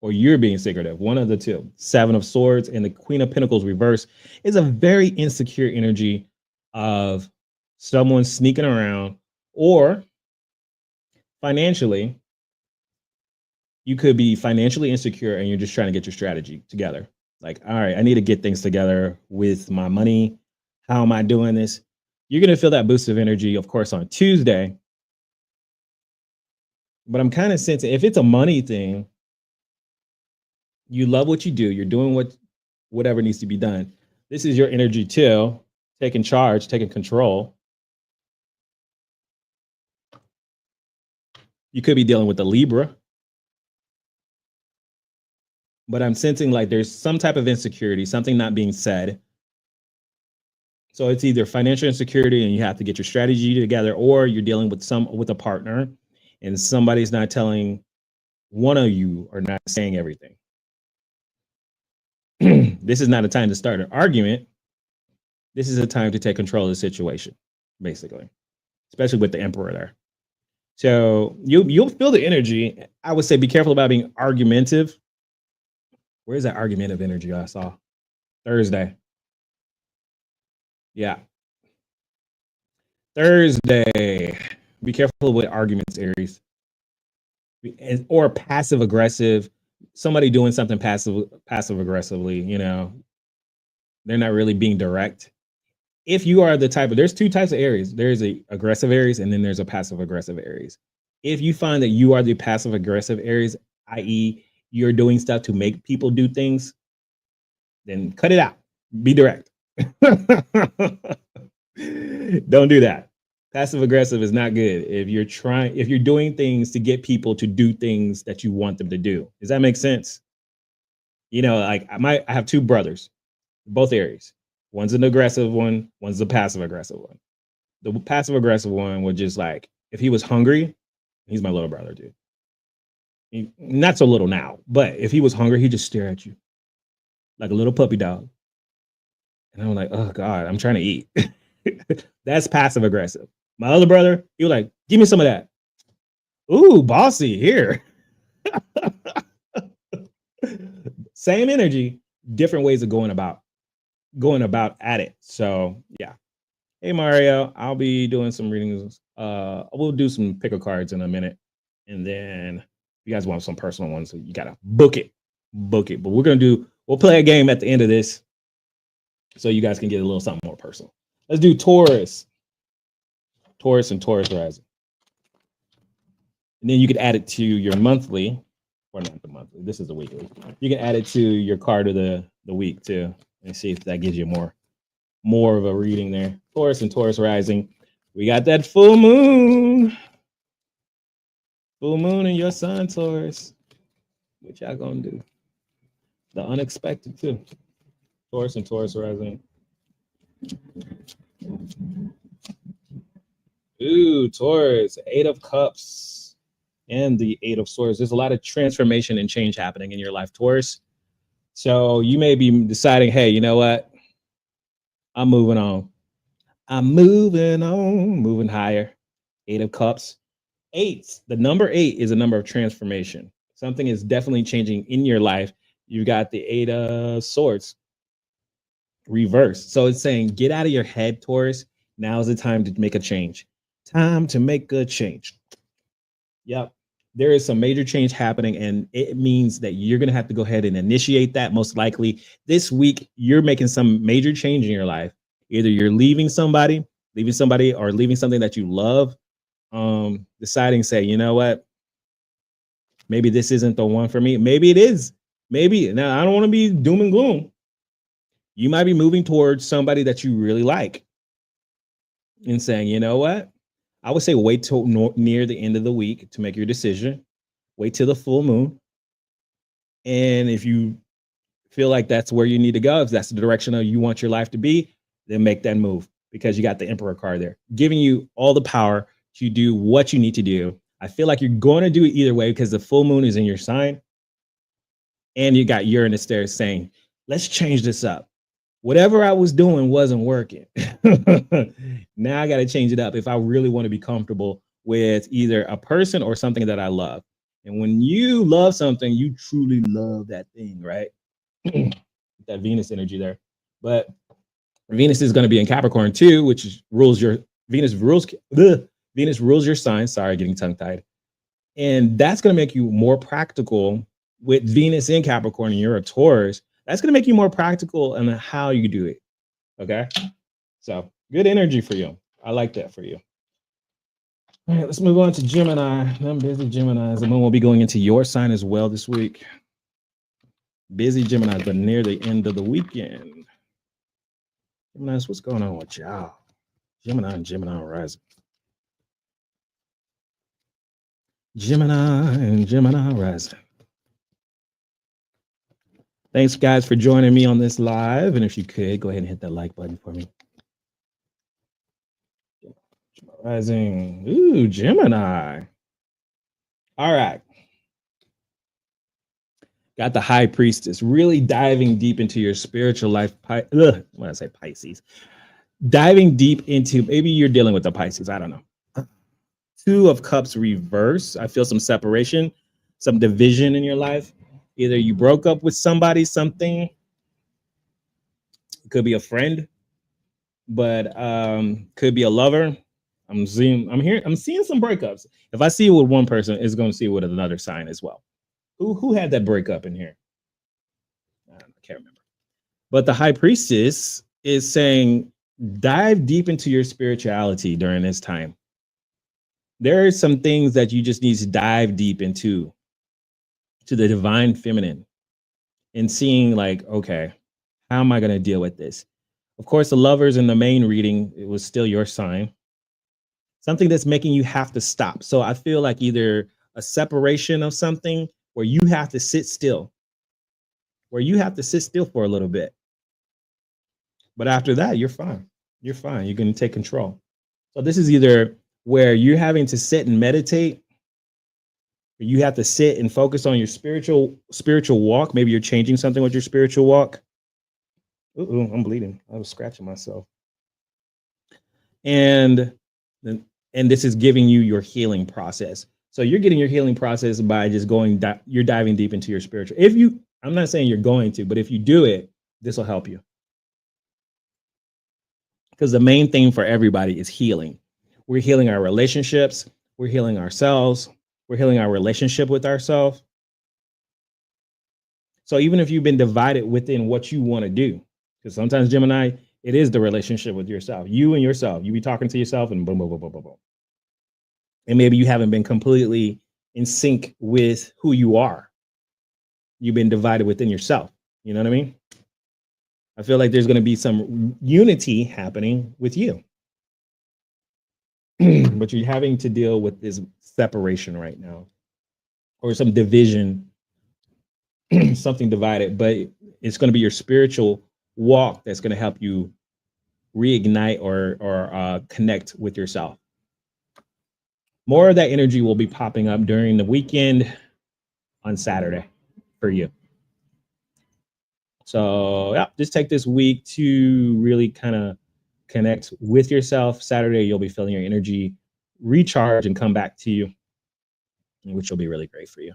or you're being secretive. One of the two. Seven of Swords and the Queen of Pentacles reverse is a very insecure energy of someone sneaking around, or financially, you could be financially insecure and you're just trying to get your strategy together. Like, all right, I need to get things together with my money. How am I doing this? You're going to feel that boost of energy, of course, on Tuesday. But I'm kind of sensing if it's a money thing, you love what you do. You're doing whatever needs to be done. This is your energy too, taking charge, taking control. You could be dealing with a Libra. But I'm sensing like there's some type of insecurity, something not being said. So it's either financial insecurity and you have to get your strategy together, or you're dealing with a partner and somebody's not telling one of you or not saying everything. This is not a time to start an argument. This is a time to take control of the situation, basically, especially with the emperor there. So you'll feel the energy. I would say be careful about being argumentative. Where's that argumentative energy I saw? Thursday. Yeah. Thursday. Be careful with arguments, Aries. Or passive aggressive. Somebody doing something passive aggressively, they're not really being direct. If you are the type of, there's two types of Aries. There's a aggressive Aries and then there's a passive aggressive Aries. If you find that you are the passive aggressive Aries, i.e., you're doing stuff to make people do things, then cut it out. Be direct. Don't do that. Passive aggressive is not good if you're doing things to get people to do things that you want them to do. Does that make sense? Like I have two brothers, both Aries. One's an aggressive one, one's a passive aggressive one. The passive aggressive one would just like, if he was hungry, he's my little brother, dude. Not so little now, but if he was hungry, he'd just stare at you like a little puppy dog. And I'm like, oh God, I'm trying to eat. That's passive aggressive. My other brother, he was like, give me some of that. Ooh, bossy, here. Same energy, different ways of going about at it. So yeah. Hey Mario, I'll be doing some readings. We'll do some pick of cards in a minute. And then if you guys want some personal ones, so you gotta book it. But we'll play a game at the end of this so you guys can get a little something more personal. Let's do Taurus. Taurus and Taurus rising. And then you could add it to your monthly, or not the monthly. This is the weekly. You can add it to your card of the week too, and see if that gives you more of a reading there. Taurus and Taurus rising. We got that full moon. Full moon in your sign, Taurus. What y'all gonna do? The unexpected too. Taurus and Taurus rising. Ooh, Taurus, 8 of Cups and the 8 of Swords. There's a lot of transformation and change happening in your life, Taurus. So you may be deciding, hey, you know what? I'm moving on. Moving higher. 8 of Cups. 8, the number 8 is a number of transformation. Something is definitely changing in your life. You got the 8 of Swords reversed. So it's saying, get out of your head, Taurus. Now is the time to make a change. Time to make a change. Yep. There is some major change happening, and it means that you're going to have to go ahead and initiate that. Most likely this week, you're making some major change in your life. Either you're leaving somebody, or leaving something that you love. Deciding, say, you know what? Maybe this isn't the one for me. Maybe it is. Maybe. Now, I don't want to be doom and gloom. You might be moving towards somebody that you really like and saying, you know what? I would say wait till near the end of the week to make your decision. Wait till the full moon. And if you feel like that's where you need to go, if that's the direction of you want your life to be, then make that move, because you got the Emperor card there, giving you all the power to do what you need to do. I feel like you're going to do it either way, because the full moon is in your sign. And you got Uranus there saying, let's change this up. Whatever I was doing wasn't working. Now I got to change it up if I really want to be comfortable with either a person or something that I love. And when you love something, you truly love that thing, right? That Venus energy there. But Venus is going to be in Capricorn too, which rules your Venus rules your sign. Sorry, getting tongue tied. And that's going to make you more practical with Venus in Capricorn, and you're a Taurus. That's going to make you more practical in how you do it. Okay. So good energy for you. I like that for you. All right, let's move on to Gemini. I'm busy Geminis. The moon will be going into your sign as well this week. Busy Geminis, but near the end of the weekend. Geminis, what's going on with y'all? Gemini and Gemini rising. Gemini and Gemini rising. Thanks, guys, for joining me on this live. And if you could, go ahead and hit that like button for me. Rising. Ooh, Gemini. All right. Got the high priestess really diving deep into your spiritual life. When I say Pisces, diving deep into maybe you're dealing with the Pisces. I don't know. Two of Cups reverse. I feel some separation, some division in your life. Either you broke up with somebody, something, it could be a friend, but could be a lover. I'm seeing some breakups. If I see it with one person, it's going to see it with another sign as well. Who had that breakup in here? I can't remember. But the high priestess is saying, dive deep into your spirituality during this time. There are some things that you just need to dive deep into, to the divine feminine, and seeing like, okay, how am I going to deal with this? Of course, the lovers in the main reading, it was still your sign. Something that's making you have to stop. So I feel like either a separation of something where you have to sit still, for a little bit. But after that, you're fine. You're fine. You're going to take control. So this is either where you're having to sit and meditate, or you have to sit and focus on your spiritual walk. Maybe you're changing something with your spiritual walk. Ooh, I'm bleeding. I was scratching myself. And and this is giving you your healing process. So you're getting your healing process by just you're diving deep into your spiritual. I'm not saying you're going to, but if you do it, this will help you. Because the main thing for everybody is healing. We're healing our relationships, we're healing ourselves, we're healing our relationship with ourselves. So even if you've been divided within what you want to do, because sometimes Gemini, it is the relationship with yourself, you and yourself. You be talking to yourself and boom, boom, boom, boom, boom, boom. And maybe you haven't been completely in sync with who you are. You've been divided within yourself. You know what I mean? I feel like there's going to be some unity happening with you. But you're having to deal with this separation right now, or some division, something divided. But it's going to be your spiritual walk that's going to help you reignite or connect with yourself. More of that energy will be popping up during the weekend on Saturday for you. So yeah, just take this week to really kind of connect with yourself. Saturday, you'll be feeling your energy recharge and come back to you, which will be really great for you.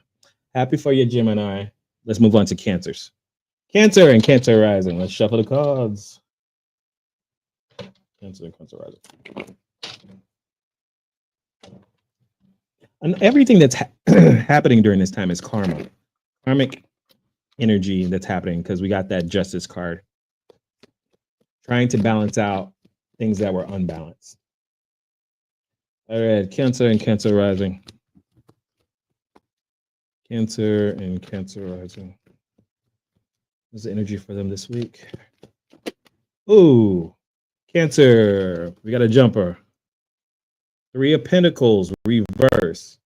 Happy for you, Gemini. Let's move on to Cancers. Cancer and Cancer rising. Let's shuffle the cards. Cancer and Cancer rising. And everything that's happening during this time is karma, karmic energy that's happening, because we got that Justice card, trying to balance out things that were unbalanced. All right, Cancer and Cancer rising. Cancer and Cancer rising. What's the energy for them this week? Ooh, Cancer. We got a jumper. Three of Pentacles reverse.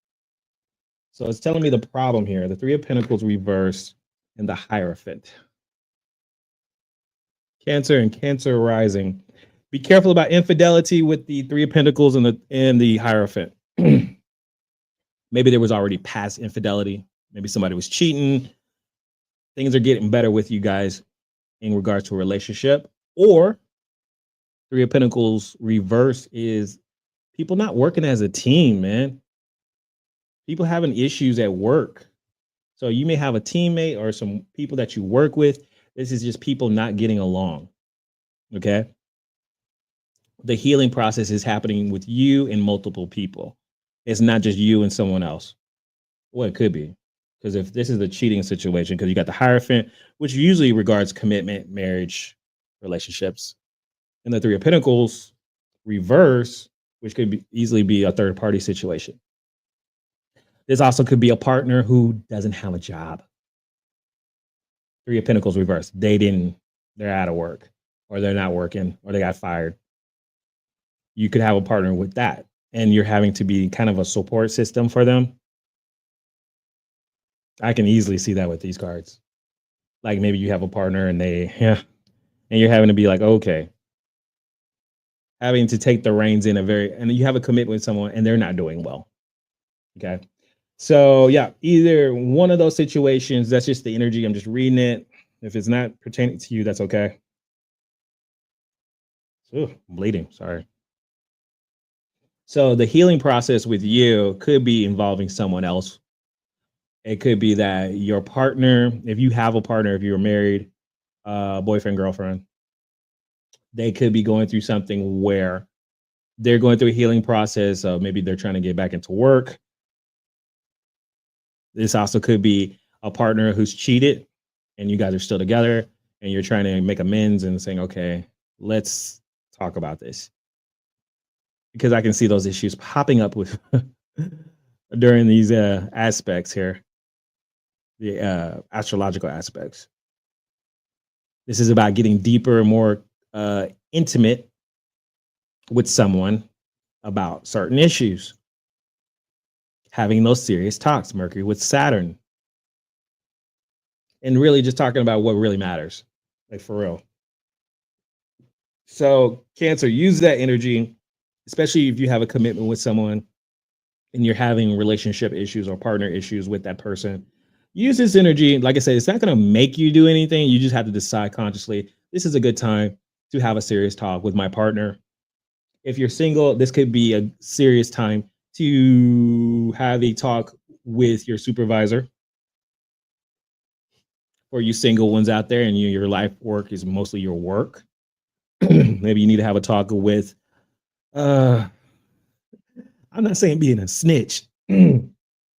So it's telling me the problem here. The Three of Pentacles reverse and the Hierophant. Cancer and Cancer rising. Be careful about infidelity with the Three of Pentacles and the Hierophant. Maybe there was already past infidelity. Maybe somebody was cheating. Things are getting better with you guys in regards to a relationship. Or Three of Pentacles reverse is people not working as a team, man. People having issues at work. So you may have a teammate or some people that you work with. This is just people not getting along. Okay. The healing process is happening with you and multiple people. It's not just you and someone else. Well, it could be. Because if this is a cheating situation, because you got the Hierophant, which usually regards commitment, marriage, relationships, and the Three of Pentacles reverse, which could easily be a third party situation. This also could be a partner who doesn't have a job. Three of Pentacles reverse. They're out of work, or they're not working, or they got fired. You could have a partner with that, and you're having to be kind of a support system for them. I can easily see that with these cards. Like maybe you have a partner and and you're having to be like, okay, having to take the reins in a very, and you have a commitment with someone and they're not doing well. Okay. So yeah, either one of those situations, that's just the energy. I'm just reading it. If it's not pertaining to you, that's okay. Ooh, I'm bleeding. Sorry. So the healing process with you could be involving someone else. It could be that your partner, if you have a partner, if you're married, boyfriend, girlfriend, they could be going through something where they're going through a healing process. Maybe they're trying to get back into work. This also could be a partner who's cheated and you guys are still together and you're trying to make amends and saying, okay, let's talk about this. Because I can see those issues popping up with during these aspects here, the astrological aspects. This is about getting deeper and more intimate with someone about certain issues, having those serious talks, Mercury with Saturn, and really just talking about what really matters, like for real. So, Cancer, use that energy, especially if you have a commitment with someone and you're having relationship issues or partner issues with that person. Use this energy. Like I said, it's not going to make you do anything. You just have to decide consciously, this is a good time to have a serious talk with my partner. If you're single, this could be a serious time to have a talk with your supervisor. For you single ones out there and your life work is mostly your work, maybe you need to have a talk with, uh, I'm not saying being a snitch,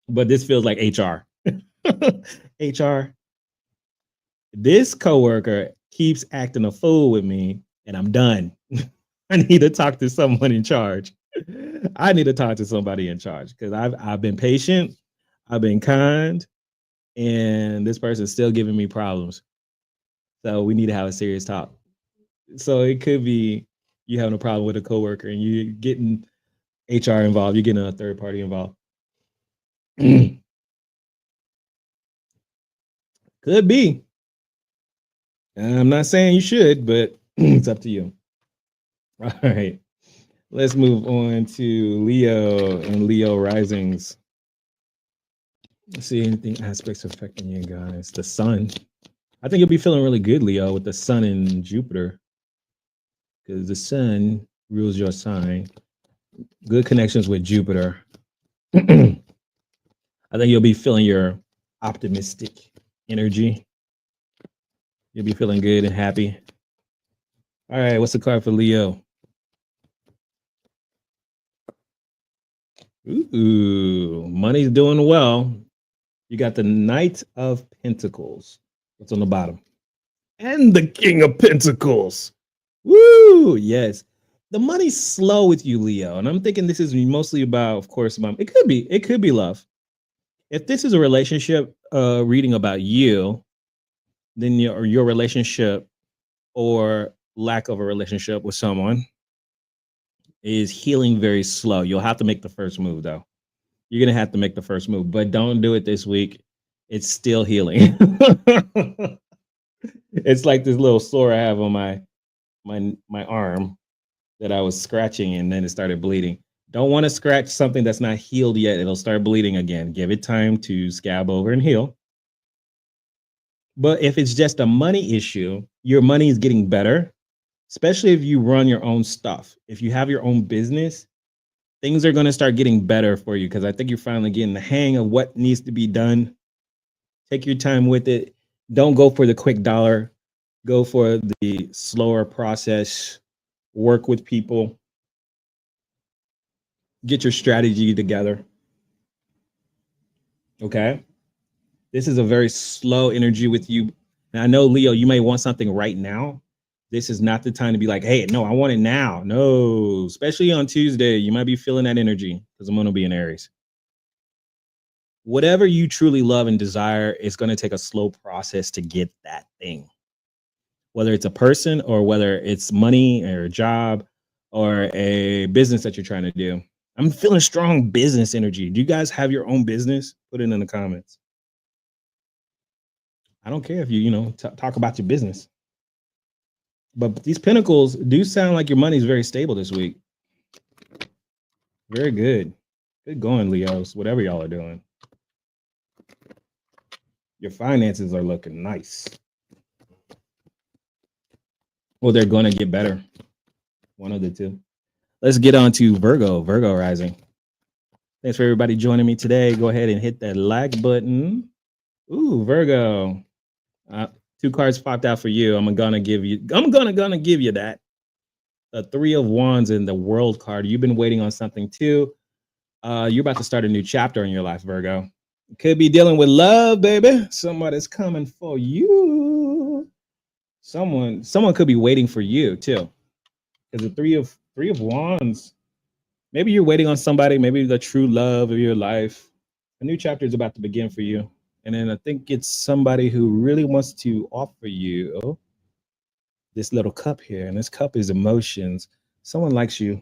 but this feels like HR. HR, this coworker keeps acting a fool with me and I'm done. I need to talk to someone in charge. I need to talk to somebody in charge because I've been patient, I've been kind, and this person's still giving me problems. So we need to have a serious talk. So it could be you having a problem with a coworker and you getting HR involved, you're getting a third party involved. Could be. I'm not saying you should, but it's up to you. All right. Let's move on to Leo and Leo risings. Let's see anything aspects affecting you guys. The sun. I think you'll be feeling really good, Leo, with the sun and Jupiter. Because the sun rules your sign. Good connections with Jupiter. I think you'll be feeling your optimistic energy. You'll be feeling good and happy. All right, what's the card for Leo? Ooh, money's doing well. You got the Knight of Pentacles. What's on the bottom? And the King of Pentacles. Woo! Yes. The money's slow with you, Leo. And I'm thinking this is mostly about, of course, it could be love. If this is a relationship reading about you, then your relationship or lack of a relationship with someone is healing very slow. You'll have to make the first move though. You're gonna have to make the first move, but don't do it this week. It's still healing. It's like this little sore I have on my arm that I was scratching and then it started bleeding. Don't want to scratch something that's not healed yet. It'll start bleeding again. Give it time to scab over and heal. But if it's just a money issue, your money is getting better, especially if you run your own stuff. If you have your own business, things are going to start getting better for you because I think you're finally getting the hang of what needs to be done. Take your time with it. Don't go for the quick dollar. Go for the slower process. Work with people. Get your strategy together. Okay. This is a very slow energy with you. And I know, Leo, you may want something right now. This is not the time to be like, hey, no, I want it now. No, especially on Tuesday, you might be feeling that energy because I'm going to be in Aries. Whatever you truly love and desire, it's going to take a slow process to get that thing. Whether it's a person or whether it's money or a job or a business that you're trying to do. I'm feeling strong business energy. Do you guys have your own business? Put it in the comments. I don't care if you talk about your business. But these pentacles do sound like your money's very stable this week. Very good. Good going, Leos, whatever y'all are doing. Your finances are looking nice. Well, they're going to get better. One of the two. Let's get on to Virgo rising. Thanks for everybody joining me today. Go ahead and hit that like button. Ooh, Virgo. 2 cards popped out for you. I'm gonna give you that. The 3 of Wands and the World card. You've been waiting on something too. You're about to start a new chapter in your life, Virgo. Could be dealing with love, baby. Somebody's coming for you. Someone could be waiting for you too. Because the three of Wands. Maybe you're waiting on somebody, maybe the true love of your life. A new chapter is about to begin for you. And then I think it's somebody who really wants to offer you this little cup here. And this cup is emotions. Someone likes you.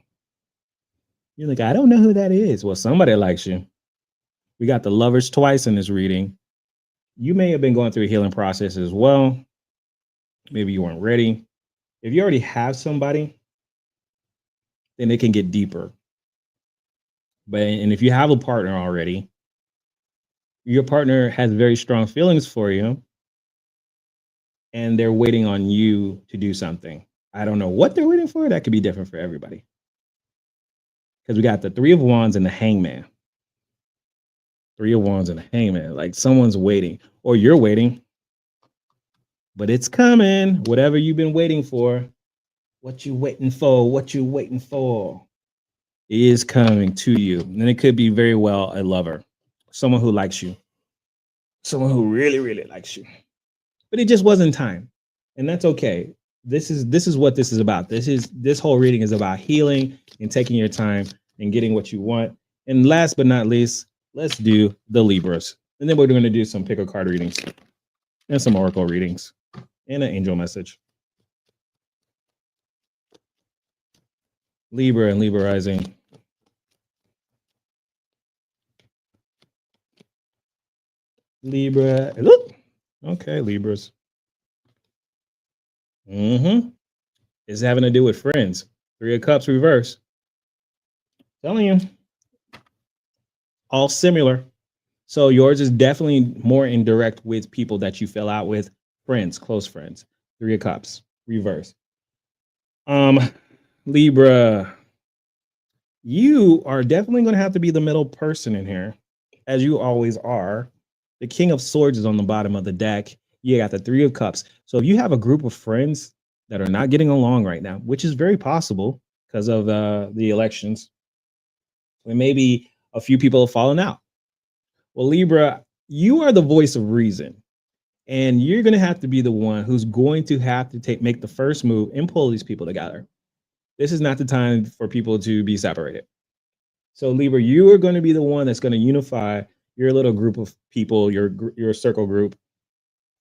You're like, I don't know who that is. Well, somebody likes you. We got the Lovers twice in this reading. You may have been going through a healing process as well. Maybe you weren't ready. If you already have somebody, then it can get deeper. And if you have a partner already, your partner has very strong feelings for you and they're waiting on you to do something. I don't know what they're waiting for. That could be different for everybody. Because we got the 3 of Wands and the Hangman. 3 of Wands and the Hangman. Like someone's waiting or you're waiting, but it's coming. Whatever you've been waiting for, what you waiting for is coming to you. And it could be very well a lover, someone who likes you, someone who really, really likes you. But it just wasn't time. And that's okay. This is what this is about. This whole reading is about healing and taking your time and getting what you want. And last but not least, let's do the Libras. And then we're going to do some pick a card readings and some oracle readings and an angel message. Libra and Libra rising. Libra. Okay, Libras. It's having to do with friends. 3 of Cups reverse. Telling you. All similar. So yours is definitely more indirect with people that you fell out with. Friends, close friends. 3 of Cups reverse. Libra. You are definitely going to have to be the middle person in here, as you always are. The King of Swords is on the bottom of the deck. You got the 3 of Cups. So if you have a group of friends that are not getting along right now, which is very possible because of the elections, and maybe a few people have fallen out. Well, Libra, you are the voice of reason. And you're going to have to be the one who's going to have to make the first move and pull these people together. This is not the time for people to be separated. So Libra, you are going to be the one that's going to unify your little group of people, your circle group,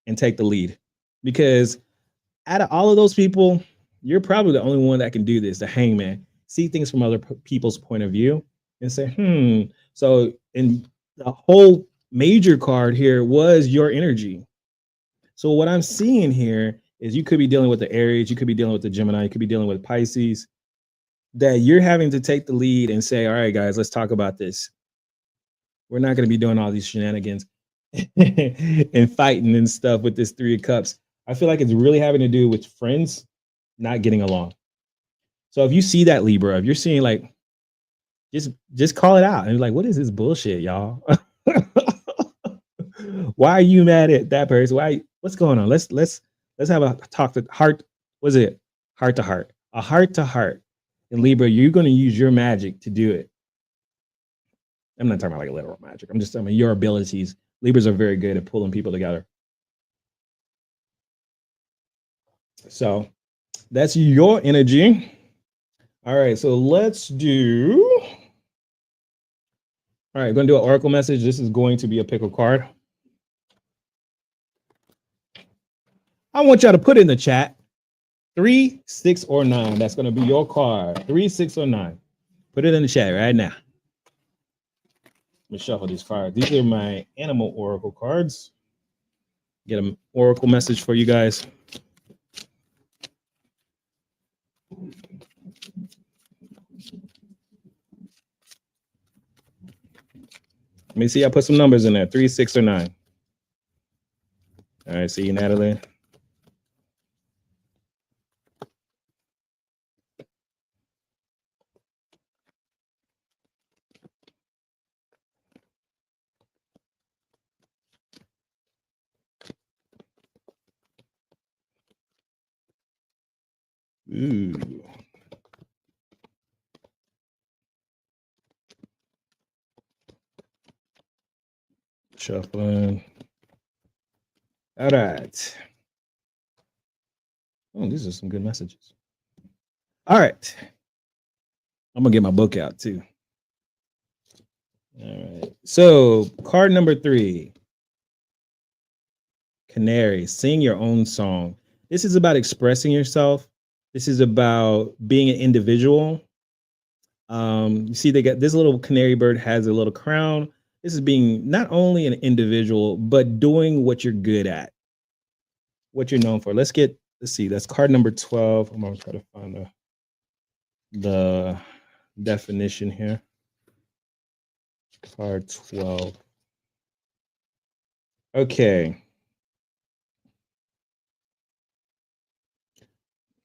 and take the lead. Because out of all of those people, you're probably the only one that can do this, the Hangman. See things from other people's point of view and say, So in the whole major card here was your energy. So what I'm seeing here is you could be dealing with the Aries, you could be dealing with the Gemini, you could be dealing with Pisces, that you're having to take the lead and say, all right, guys, let's talk about this. We're not going to be doing all these shenanigans and fighting and stuff with this 3 of Cups. I feel like it's really having to do with friends not getting along. So if you see that, Libra, if you're seeing like, just call it out and be like, what is this bullshit, y'all? Why are you mad at that person? What's going on? Let's have a talk to heart. Was it heart to heart? A heart to heart. And Libra, you're going to use your magic to do it. I'm not talking about like a literal magic. I'm just talking about your abilities. Libras are very good at pulling people together. So that's your energy. All right, so let's do. All right, going to do an oracle message. This is going to be a pickle card. I want y'all to put in the chat 3, 6, or 9. That's going to be your card. 3, 6, or 9. Put it in the chat right now. Let me shuffle these cards. These are my animal oracle cards. Get an oracle message for you guys. Let me see. I put some numbers in there: 3, 6, or 9. All right. See you, Natalie. Ooh. Shuffling. All right. Oh, these are some good messages. All right. I'm gonna get my book out too. All right. So card number 3. Canary. Sing your own song. This is about expressing yourself. This is about being an individual. You see, they got this little canary bird has a little crown. This is being not only an individual, but doing what you're good at, what you're known for. Let's see, that's card number 12. I'm gonna try to find the definition here. Card 12. Okay.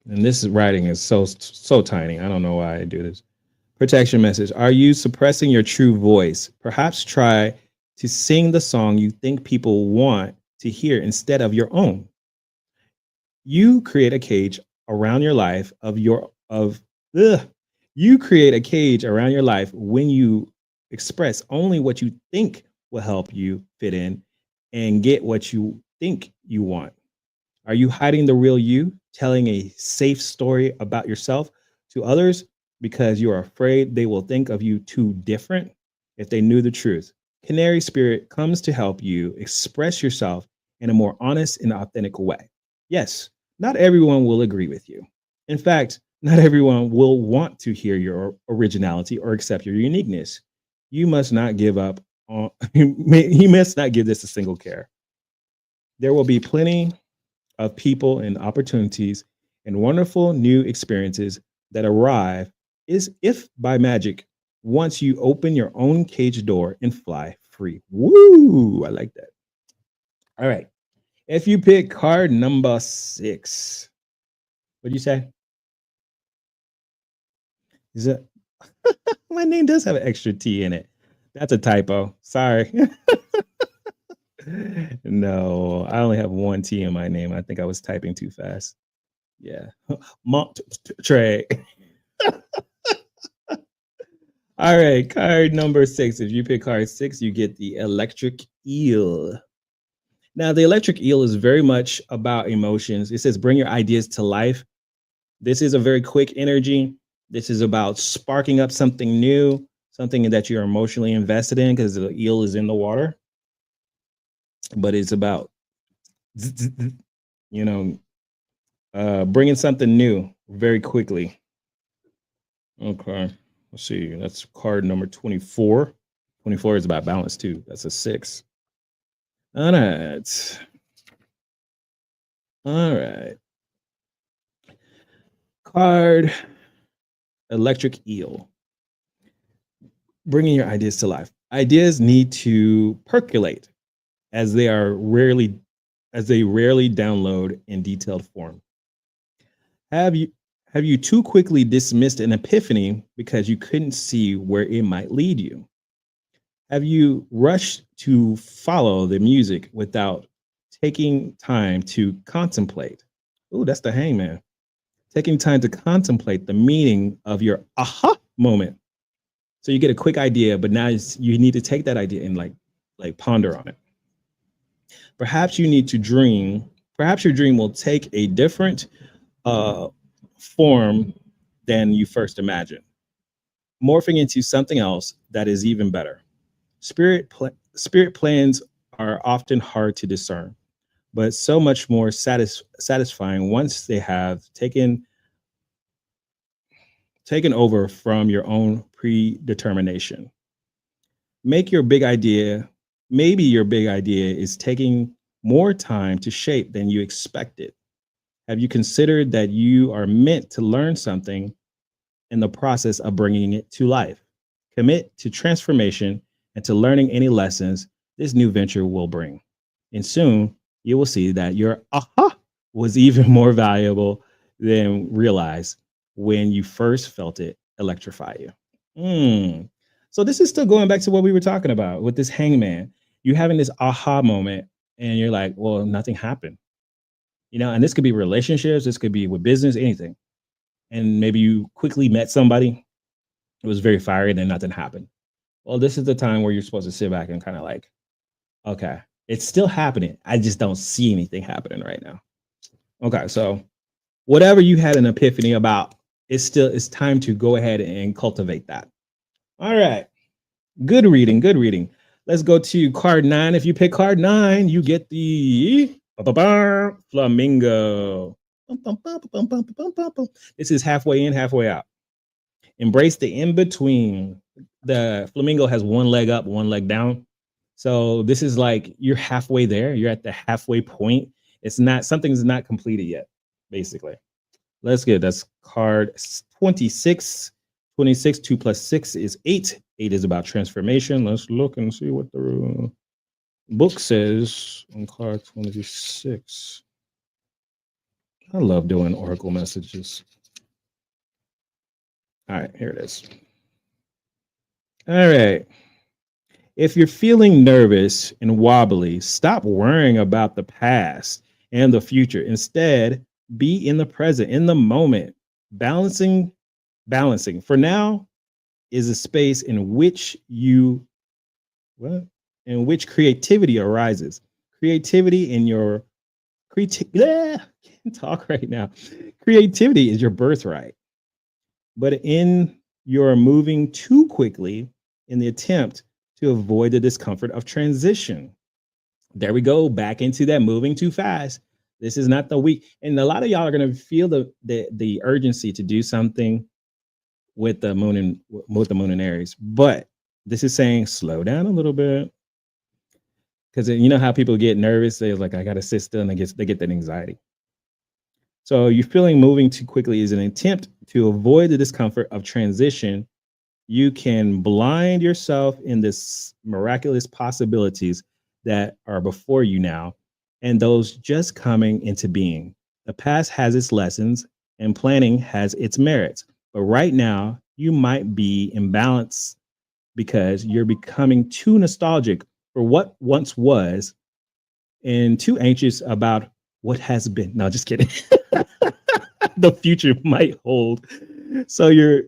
And this writing is so tiny. I don't know why I do this. Protection message. Are you suppressing your true voice? Perhaps try to sing the song you think people want to hear instead of your own. You create a cage around your life of your of ugh. You create a cage around your life when you express only what you think will help you fit in and get what you think you want. Are you hiding the real you, telling a safe story about yourself to others because you are afraid they will think of you too different if they knew the truth? Canary Spirit comes to help you express yourself in a more honest and authentic way. Yes, not everyone will agree with you. In fact, not everyone will want to hear your originality or accept your uniqueness. You must not give up on, you must not give this a single care. There will be plenty of people and opportunities and wonderful new experiences that arrive is if by magic once you open your own cage door and fly free. Woo! I like that. All right. If you pick card number 6, what do you say? Is it my name does have an extra T in it? That's a typo. Sorry. No, I only have one T in my name. I think I was typing too fast. Yeah. Montre. All right, card number 6. If you pick card 6, you get the electric eel. Now, the electric eel is very much about emotions. It says, bring your ideas to life. This is a very quick energy. This is about sparking up something new, something that you're emotionally invested in because the eel is in the water. But it's about, you know, bringing something new very quickly. Okay, let's see. That's card number 24. 24 is about balance too. That's a 6. All right. All right. Card electric eel. Bringing your ideas to life. Ideas need to percolate as they rarely download in detailed form. Have you have you too quickly dismissed an epiphany because you couldn't see where it might lead you? Have you rushed to follow the music without taking time to contemplate? Oh, that's the hangman. Taking time to contemplate the meaning of your aha moment. So you get a quick idea, but now you need to take that idea and like ponder on it. Perhaps you need to dream. Perhaps your dream will take a different uh, form than you first imagined, morphing into something else that is even better. Spirit plans are often hard to discern, but so much more satisfying once they have taken over from your own predetermination. Make your big idea, maybe your big idea is taking more time to shape than you expected. Have you considered that you are meant to learn something in the process of bringing it to life? Commit to transformation and to learning any lessons this new venture will bring. And soon you will see that your aha was even more valuable than realized when you first felt it electrify you. Mm. So this is still going back to what we were talking about with this hangman. You having this aha moment and you're like, well, nothing happened. And this could be relationships, this could be with business, anything. And maybe you quickly met somebody, it was very fiery, and then nothing happened. Well, this is the time where you're supposed to sit back and kind of like, okay, it's still happening. I just don't see anything happening right now. Okay, so whatever you had an epiphany about, it's time to go ahead and cultivate that. All right. Good reading. Good reading. Let's go to card 9. If you pick card 9, you get the flamingo. This is halfway in, halfway out. Embrace the in between. The flamingo has one leg up, one leg down. So this is like you're halfway there. You're at the halfway point. It's not, something's not completed yet, basically. Let's get, that's card 26. 26, 2 plus 6 is 8. 8 is about transformation. Let's look and see what the book says on card 26. I love doing oracle messages. All right, here it is. All right. If you're feeling nervous and wobbly, stop worrying about the past and the future. Instead, be in the present, in the moment. Balancing. For now is a space in which in which creativity arises. Creativity in your can't talk right now. Creativity is your birthright. But in you're moving too quickly in the attempt to avoid the discomfort of transition. There we go, back into that moving too fast. This is not the week. And a lot of y'all are going to feel the urgency to do something with the moon and Aries. But this is saying slow down a little bit. Because you know how people get nervous, they're like, I gotta sit still, and they get that anxiety. So you feeling moving too quickly is an attempt to avoid the discomfort of transition. You can blind yourself in this miraculous possibilities that are before you now, and those just coming into being. The past has its lessons, and planning has its merits. But right now, you might be imbalanced because you're becoming too nostalgic for what once was and too anxious about what has been. No, just kidding. The future might hold. So you're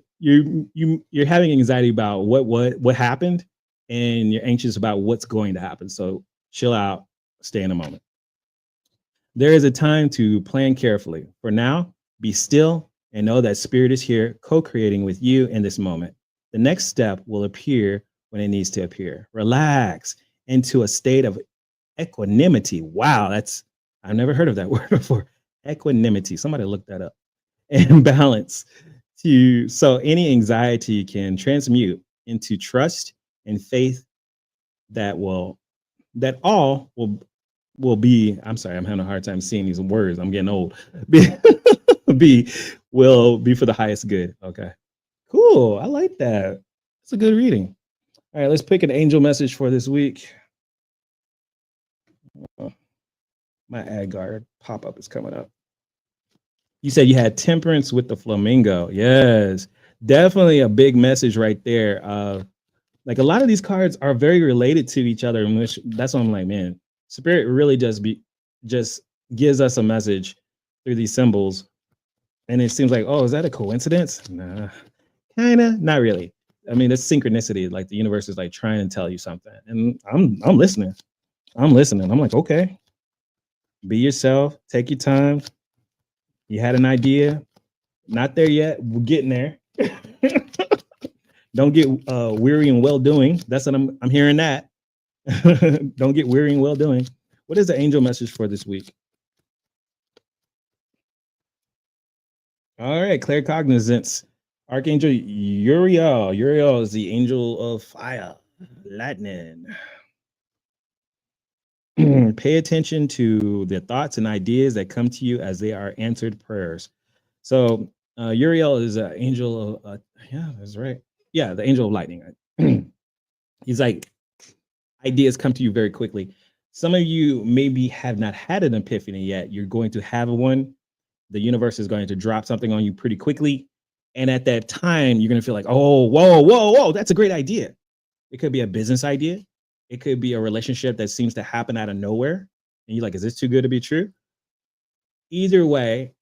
having anxiety about what happened, and you're anxious about what's going to happen. So chill out, stay in a moment. There is a time to plan carefully. For now, be still and know that spirit is here, co-creating with you in this moment. The next step will appear when it needs to appear. Relax into a state of equanimity. Wow, I've never heard of that word before. Equanimity. Somebody look that up. And balance. So any anxiety can transmute into trust and faith that all will be. I'm sorry, I'm having a hard time seeing these words. I'm getting old. Will be for the highest good. Okay. Cool. I like that. It's a good reading. All right, let's pick an angel message for this week. My ad guard pop-up is coming up. You said you had temperance with the flamingo. Yes, definitely a big message right there. Like a lot of these cards are very related to each other, which that's why I'm like, man, spirit really just gives us a message through these symbols, and it seems like, oh, is that a coincidence? Nah, kinda, not really. I mean, it's synchronicity. Like the universe is like trying to tell you something, and I'm listening. I'm listening. I'm like, okay, be yourself. Take your time. You had an idea. Not there yet. We're getting there. Don't get weary and well doing. That's what I'm hearing that. Don't get weary and well doing. What is the angel message for this week? All right, clear cognizance. Archangel Uriel. Uriel is the angel of fire, lightning. Pay attention to the thoughts and ideas that come to you as they are answered prayers. So Uriel is an angel of, yeah, that's right. Yeah, the angel of lightning. He's like Ideas come to you very quickly. Some of you maybe have not had an epiphany yet. You're going to have one. The universe is going to drop something on you pretty quickly. And at that time, you're going to feel like, oh, whoa, whoa, whoa, that's a great idea. It could be a business idea. It could be a relationship that seems to happen out of nowhere. And you're like, is this too good to be true? Either way,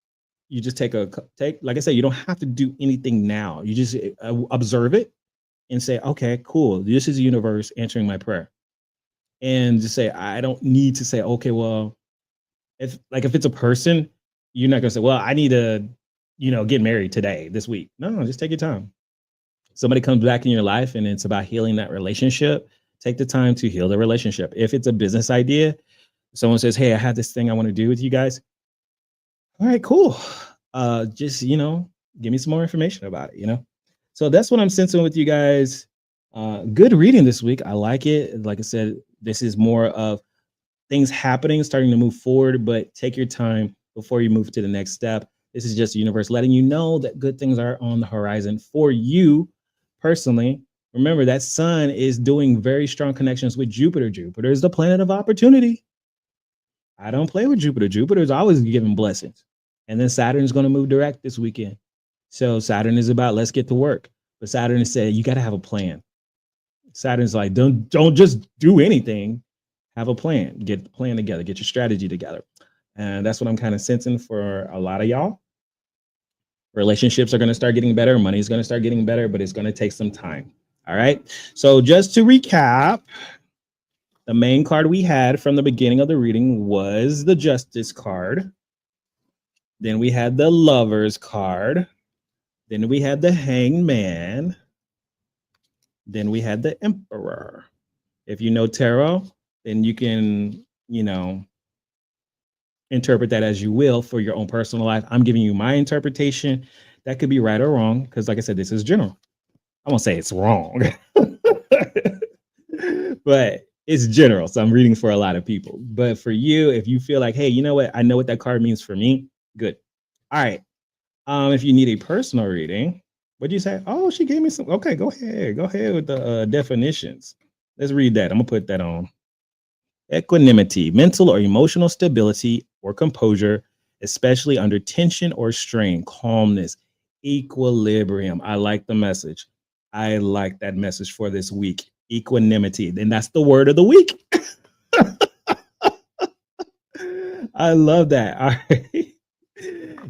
you just take, like I said, you don't have to do anything now. You just observe it and say, okay, cool. This is the universe answering my prayer. And just say, I don't need to say, okay, well, if it's a person, you're not gonna say, well, I need to, get married today, this week. No, just take your time. Somebody comes back in your life and it's about healing that relationship. Take the time to heal the relationship. If it's a business idea, someone says, hey, I have this thing I want to do with you guys. All right, cool. Just, give me some more information about it. So that's what I'm sensing with you guys. Good reading this week. I like it. Like I said, this is more of things happening, starting to move forward, but take your time before you move to the next step. This is just the universe letting you know that good things are on the horizon for you personally. Remember, that sun is doing very strong connections with Jupiter. Jupiter is the planet of opportunity. I don't play with Jupiter. Jupiter is always giving blessings. And then Saturn is going to move direct this weekend. So Saturn is about let's get to work. But Saturn said you got to have a plan. Saturn's like, don't just do anything. Have a plan. Get the plan together. Get your strategy together. And that's what I'm kind of sensing for a lot of y'all. Relationships are going to start getting better. Money is going to start getting better, but it's going to take some time. All right. So just to recap, the main card we had from the beginning of the reading was the Justice card. Then we had the Lovers card. Then we had the Hanged Man. Then we had the Emperor. If you know tarot, then you can, interpret that as you will for your own personal life. I'm giving you my interpretation. That could be right or wrong because, like I said, this is general. I won't say it's wrong, but it's general. So I'm reading for a lot of people. But for you, if you feel like, hey, you know what? I know what that card means for me. Good. All right. If you need a personal reading, what'd you say? Oh, she gave me some. Okay, go ahead. Go ahead with the definitions. Let's read that. I'm gonna put that on. Equanimity, mental or emotional stability or composure, especially under tension or strain. Calmness, equilibrium. I like the message. I like that message for this week. Equanimity. And that's the word of the week. I love that. All right.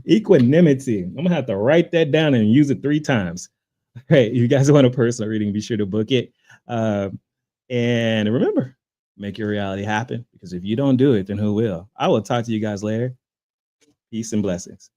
Equanimity. I'm gonna have to write that down and use it 3 times. All right. If you guys want a personal reading, be sure to book it. And remember, make your reality happen because if you don't do it, then who will? I will talk to you guys later. Peace and blessings.